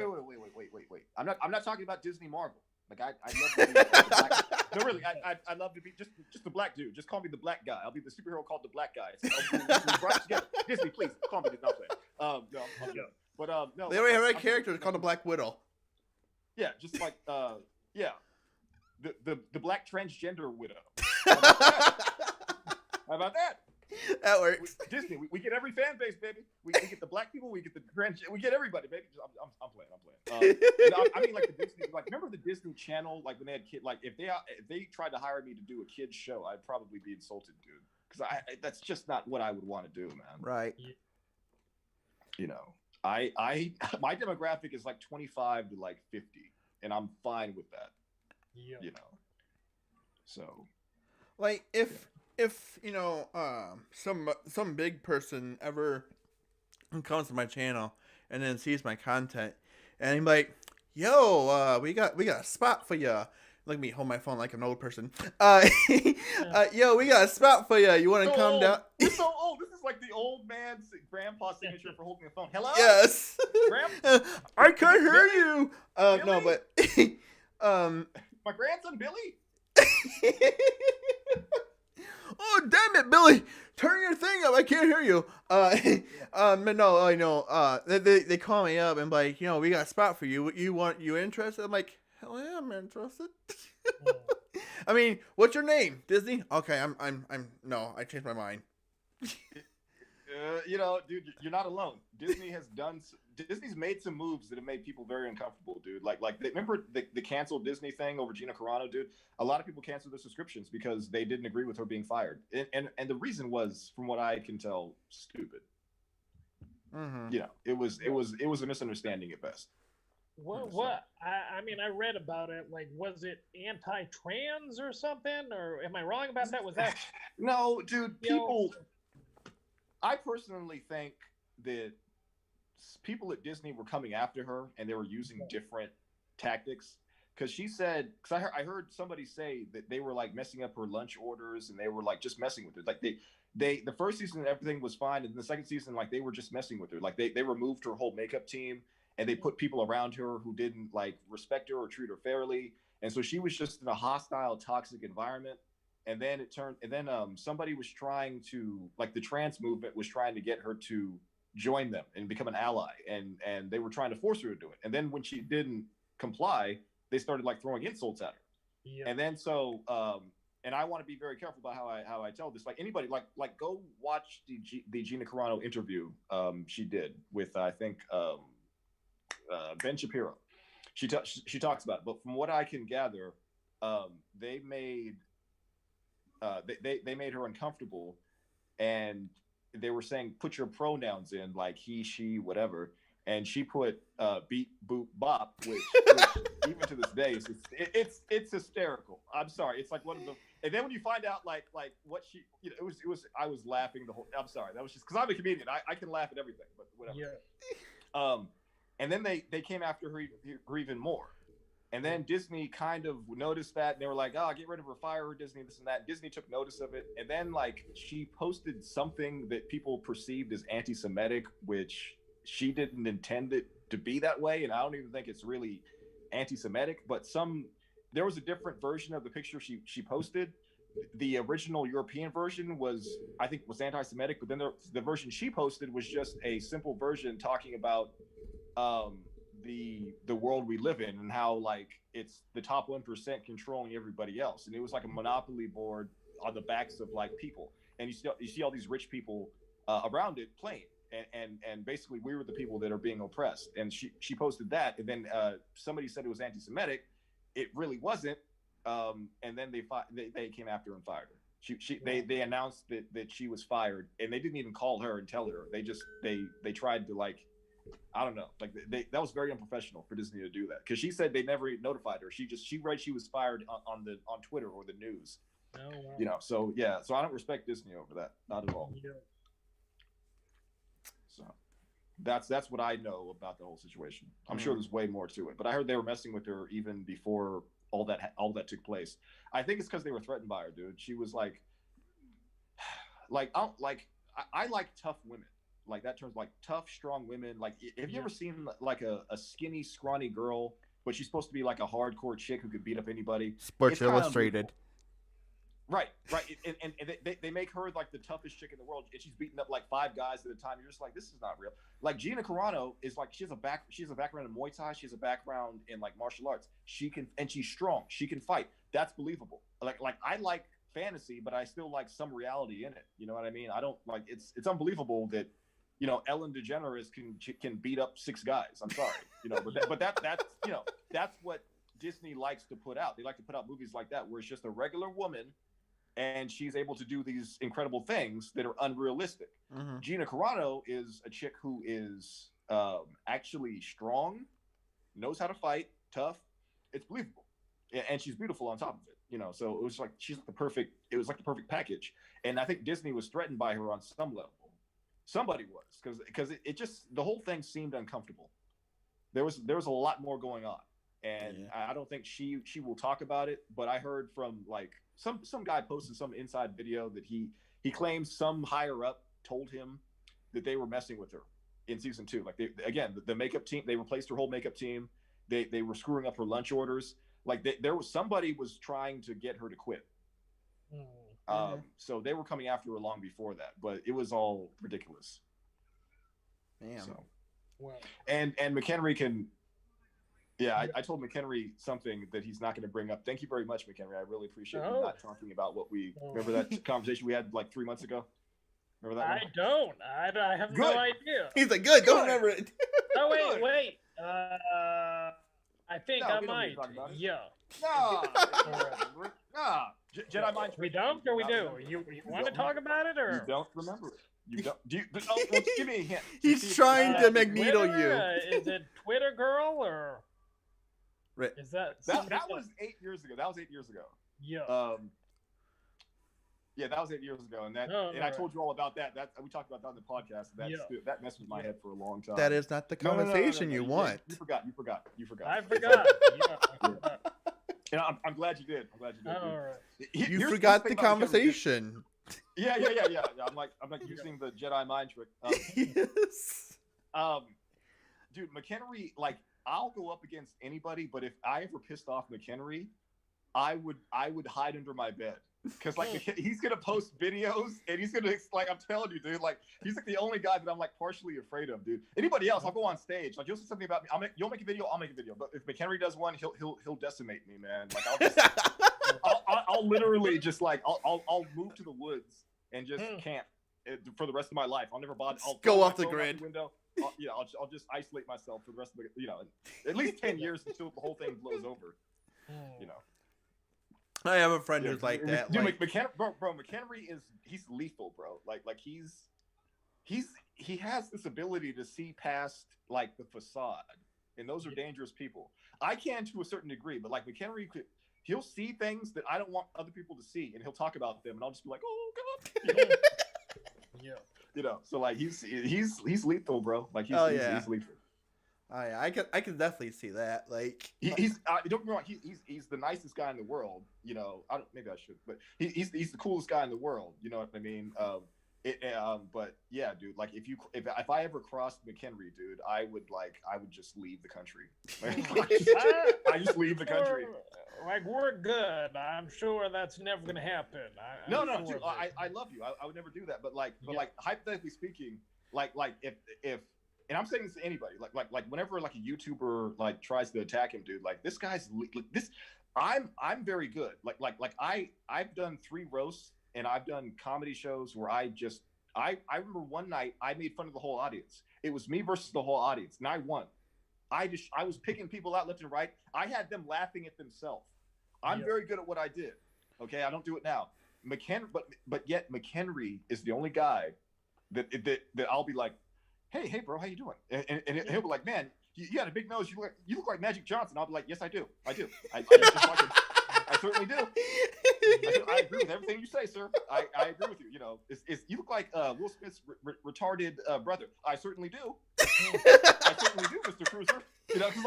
[SPEAKER 1] I'm not talking about Disney Marvel. Like I love to be black. No, really, I love to be just the black dude. Just call me the black guy. I'll be the superhero called the black guy. We'll brought together. Disney, please call me the not playing. No, but no.
[SPEAKER 2] They already have a character called the Black Widow.
[SPEAKER 1] Yeah, just like yeah, the black transgender widow. How about that?
[SPEAKER 2] That works.
[SPEAKER 1] Disney, we get every fan base, baby. We get the black people, we get the we get everybody, baby. I'm playing. I mean, like the Disney, like remember the Disney Channel, like when they had kid, like if they tried to hire me to do a kids show, I'd probably be insulted, dude, because that's just not what I would want to do, man.
[SPEAKER 2] Right.
[SPEAKER 1] You know, I my demographic is like 25 to like 50, and I'm fine with that.
[SPEAKER 3] Yeah.
[SPEAKER 1] You know, so
[SPEAKER 2] like if you know some big person ever comes to my channel and then sees my content and he's like, yo, we got a spot for you. Look at me hold my phone like an old person. Yo, we got a spot for you. You want to come down?
[SPEAKER 1] We're so old. This is like the old man's grandpa signature for holding a phone. Hello.
[SPEAKER 2] Yes. I can't hear you.
[SPEAKER 1] Billy?
[SPEAKER 2] No, but
[SPEAKER 1] my grandson Billy.
[SPEAKER 2] Oh damn it, Billy! Turn your thing up. I can't hear you. But no, I know. They call me up and like, you know, we got a spot for you. You interested? I'm like, hell yeah, I'm interested. I mean, what's your name? Disney? Okay, I'm. No, I changed my mind.
[SPEAKER 1] You know, dude, you're not alone. Disney's made some moves that have made people very uncomfortable, dude. Like remember the canceled Disney thing over Gina Carano, dude? A lot of people canceled their subscriptions because they didn't agree with her being fired, and the reason was, from what I can tell, stupid.
[SPEAKER 2] Mm-hmm.
[SPEAKER 1] You know, it was a misunderstanding at best.
[SPEAKER 3] What? I mean, I read about it. Like, was it anti-trans or something? Or am I wrong about that? Was that?
[SPEAKER 1] No, dude. I personally think that people at Disney were coming after her and they were using different tactics. Because she said, because I heard somebody say that they were like messing up her lunch orders and they were like just messing with her. Like the first season everything was fine, and the second season like they were just messing with her. Like they removed her whole makeup team and they put people around her who didn't like respect her or treat her fairly, and so she was just in a hostile, toxic environment. And then somebody was trying to, like the trans movement was trying to get her to join them and become an ally, and they were trying to force her to do it. And then when she didn't comply, they started like throwing insults at her. Yeah. And then so and I want to be very careful about how I tell this. Like anybody, like go watch the Gina Carano interview she did with I think Ben Shapiro. She talks about it, but from what I can gather, they made her uncomfortable, and they were saying put your pronouns in, like he, she, whatever, and she put beep, boop, bop, which even to this day it's hysterical. I'm sorry, it's like one of the. And then when you find out like what she, you know, it was I was laughing the whole. I'm sorry, that was just because I'm a comedian. I can laugh at everything, but whatever. Yeah. And then they came after her even more. And then Disney kind of noticed that, and they were like, "Oh, get rid of her, fire her, Disney, this and that." Disney took notice of it, and then like she posted something that people perceived as anti-Semitic, which she didn't intend it to be that way, and I don't even think it's really anti-Semitic. But there was a different version of the picture she posted. The original European version was anti-Semitic, but then the version she posted was just a simple version talking about the world we live in and how like it's the top 1% controlling everybody else, and it was like a monopoly board on the backs of like people, and you see all these rich people around it playing, and basically we were the people that are being oppressed. And she posted that, and then somebody said it was anti-Semitic,
[SPEAKER 4] it really wasn't. And then they came after her and fired her. They announced that she was fired, and they didn't even call her and tell her. They just they tried to, like, I don't know, like that was very unprofessional for Disney to do that, because she said they never notified her. She read she was fired on Twitter or the news.
[SPEAKER 3] Oh, wow.
[SPEAKER 4] You know, so yeah, so I don't respect Disney over that, not at all.
[SPEAKER 3] Yeah.
[SPEAKER 4] So that's what I know about the whole situation. I'm sure there's way more to it, but I heard they were messing with her even before all that took place. I think it's because they were threatened by her, dude. She was like I like tough women. Like, that term's like tough, strong women. Like, have you ever seen like a skinny, scrawny girl, but she's supposed to be like a hardcore chick who could beat up anybody?
[SPEAKER 2] Sports Illustrated.
[SPEAKER 4] Right. And they make her like the toughest chick in the world, and she's beating up like 5 guys at a time. You're just like, this is not real. Like, Gina Carano is like, she has a background in Muay Thai. She has a background in like martial arts. She's strong. She can fight. That's believable. Like I like fantasy, but I still like some reality in it. You know what I mean? I don't like, it's unbelievable that, you know, Ellen DeGeneres can beat up 6 guys. I'm sorry, you know, but that's you know, that's what Disney likes to put out. They like to put out movies like that where it's just a regular woman, and she's able to do these incredible things that are unrealistic. Mm-hmm. Gina Carano is a chick who is actually strong, knows how to fight, tough. It's believable, and she's beautiful on top of it. You know, so it was like it was like the perfect package. And I think Disney was threatened by her on some level. Somebody was, because it just, the whole thing seemed uncomfortable. There was a lot more going on, and I don't think she will talk about it. But I heard from like some guy posted some inside video that he claims some higher up told him that they were messing with her in season 2. Like, the makeup team, they replaced her whole makeup team. They were screwing up her lunch orders. Like, there was somebody was trying to get her to quit. So they were coming after her long before that, but it was all ridiculous.
[SPEAKER 2] Damn.
[SPEAKER 4] So,
[SPEAKER 3] wow.
[SPEAKER 4] And McHenry can, I told McHenry something that he's not going to bring up. Thank you very much, McHenry. I really appreciate you not talking about what remember that conversation we had like 3 months ago? Remember that?
[SPEAKER 3] I have no idea.
[SPEAKER 2] He's like, good, don't remember it.
[SPEAKER 3] Oh, wait. I think I might. Yeah.
[SPEAKER 4] No. Jedi mind trick.
[SPEAKER 3] We don't, or we do? You want to talk about it, or
[SPEAKER 4] you don't remember it? You don't. Do you? Well, give me a hint.
[SPEAKER 2] He's trying to Magneto you.
[SPEAKER 3] Is it Twitter girl, or is that
[SPEAKER 4] was 8 years ago? That was 8 years ago.
[SPEAKER 3] Yeah.
[SPEAKER 4] Yeah, that was 8 years ago, and I told you all about that. We talked about that on the podcast. That messed with my head for a long time.
[SPEAKER 2] That is not the conversation you want.
[SPEAKER 4] You forgot.
[SPEAKER 3] I forgot. Yeah.
[SPEAKER 4] And I'm glad you did.
[SPEAKER 3] All right.
[SPEAKER 2] You forgot the conversation.
[SPEAKER 4] Yeah. I'm like using the Jedi mind trick.
[SPEAKER 2] Yes.
[SPEAKER 4] Dude, McHenry, like, I'll go up against anybody, but if I ever pissed off McHenry, I would hide under my bed. Because like he's gonna post videos, and he's gonna, like, I'm telling you, dude, like, he's like the only guy that I'm like partially afraid of, dude. Anybody else, I'll go on stage, like, you'll say something about me, you'll make a video, I'll make a video. But if McHenry does one, he'll decimate me, man. Like, I'll literally just like I'll move to the woods and just camp for the rest of my life. I'll never bother. I'll
[SPEAKER 2] go off the grid.
[SPEAKER 4] Window. I'll just isolate myself for the rest of the, at least 10 years until the whole thing blows over. You know.
[SPEAKER 2] I have a friend who's like that.
[SPEAKER 4] Dude,
[SPEAKER 2] like,
[SPEAKER 4] McHenry he's lethal, bro. Like he has this ability to see past like the facade, and those are dangerous people. I can to a certain degree, but like McHenry he'll see things that I don't want other people to see, and he'll talk about them, and I'll just be like, oh god. You know?
[SPEAKER 3] Yeah.
[SPEAKER 4] You know, so like he's lethal, bro. Like he's lethal.
[SPEAKER 2] Oh, yeah, I can definitely see that. Like
[SPEAKER 4] he's don't get me wrong, he's the nicest guy in the world. You know, maybe I should, but he's the coolest guy in the world. You know what I mean? But yeah, dude. Like if I ever crossed McHenry, dude, I would just leave the country. I just leave the country.
[SPEAKER 3] Like, we're good. I'm sure that's never gonna happen.
[SPEAKER 4] No, dude. I love you. I would never do that. But like hypothetically speaking, like if. And I'm saying this to anybody, like whenever like a YouTuber like tries to attack him, dude, like this guy's this. I'm very good. Like I've done 3 roasts, and I've done comedy shows where I remember one night I made fun of the whole audience. It was me versus the whole audience, and I won. I was picking people out left and right. I had them laughing at themselves. I'm very good at what I did. Okay, I don't do it now. But yet McHenry is the only guy that I'll be like, hey bro, how you doing? And he'll be like, man, you got a big nose. You look like Magic Johnson. I'll be like, yes, I do. I certainly do. I agree with everything you say, sir. I agree with you. You know, you look like Will Smith's retarded brother. I certainly do. I certainly do, Mr. Cruiser. You know, because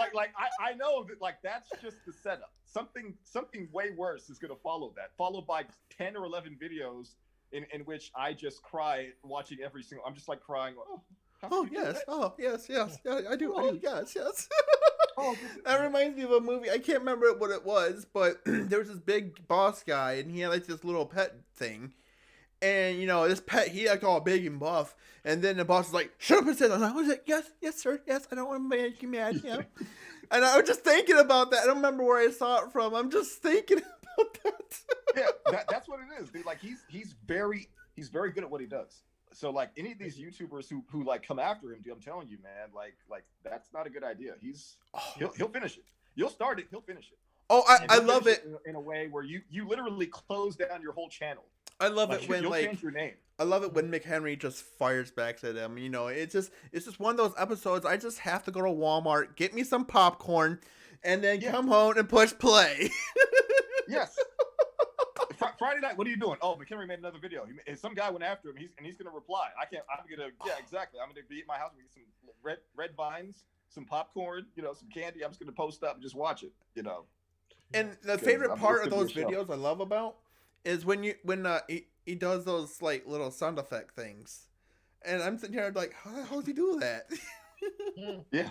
[SPEAKER 4] I know that that's just the setup. Something way worse is going to follow that, followed by 10 or 11 videos in which I just cry watching every single. I'm just like crying.
[SPEAKER 2] Yes. Yeah, I do. Yes. That reminds me of a movie. I can't remember what it was, but there was this big boss guy, and he had like this little pet thing. And, you know, this pet, he acted all big and buff. And then the boss is like, shut up and sit down. I was like, yes, sir. Yes, I don't want to make you mad. Yeah. And I was just thinking about that. I don't remember where I saw it from. I'm just thinking about that.
[SPEAKER 4] Yeah, that's what it is, dude. Like, he's very good at what he does. So, like, any of these YouTubers who like come after him, dude, I'm telling you, man, like that's not a good idea. He'll finish it. You'll start it. He'll finish it.
[SPEAKER 2] Oh, I love it.
[SPEAKER 4] In a way where you literally close down your whole channel.
[SPEAKER 2] I love it when
[SPEAKER 4] you'll change your name.
[SPEAKER 2] I love it when McHenry just fires back at him. You know, it's just one of those episodes. I just have to go to Walmart, get me some popcorn, and then come home and push play.
[SPEAKER 4] Yes. Friday night, what are you doing? Oh, McHenry made another video. Some guy went after him. He's gonna reply. Exactly. I'm gonna be at my house. We get some red vines, some popcorn, you know, some candy. I'm just gonna post up and just watch it. You know. And
[SPEAKER 2] the favorite part of those videos I love about is when he does those like little sound effect things, and I'm sitting here like, how the hell does he do that?
[SPEAKER 4] Yeah.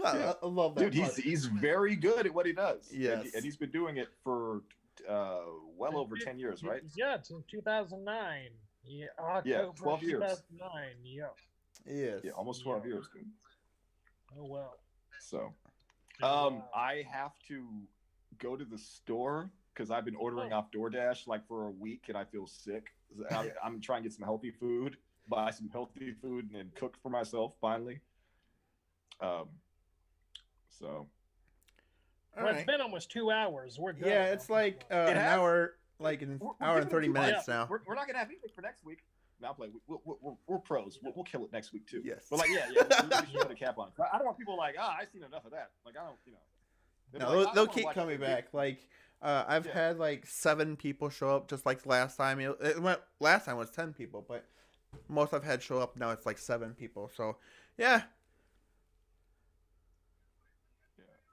[SPEAKER 2] I love that.
[SPEAKER 4] Dude, he's very good at what he does.
[SPEAKER 2] Yes,
[SPEAKER 4] and he's been doing it for well over 10 years, right?
[SPEAKER 3] Yeah, since 2009. Yeah, October
[SPEAKER 4] 12 years.
[SPEAKER 3] 2009. Yeah.
[SPEAKER 2] Yes.
[SPEAKER 4] Yeah, almost 12 years, dude.
[SPEAKER 3] Oh well.
[SPEAKER 4] So, I have to go to the store because I've been ordering off DoorDash like for a week and I feel sick. I'm trying to get some healthy food, buy some healthy food, and then cook for myself finally. So.
[SPEAKER 3] It's been almost 2 hours. We're good.
[SPEAKER 2] Yeah, it's like an hour, like an hour and 30 minutes now.
[SPEAKER 4] We're not gonna have anything for next week. Now play. We're pros. We'll kill it next week too.
[SPEAKER 2] Yes.
[SPEAKER 4] But like, we should put a cap on it. I don't want people like, I've seen enough of that. Like, I don't, you know.
[SPEAKER 2] No, they'll keep coming back. Like, I've had like 7 people show up, just like last time. Last time was 10 people, but most I've had show up now it's like 7 people. So, yeah.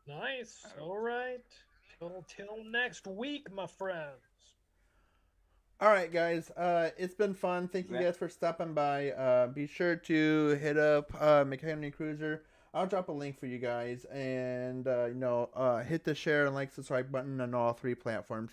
[SPEAKER 3] Nice. All right. Till next week, my friends.
[SPEAKER 2] All right, guys. It's been fun. Thank you guys for stopping by. Be sure to hit up McHenry Cruiser. I'll drop a link for you guys, and hit the share and like subscribe button on all 3 platforms.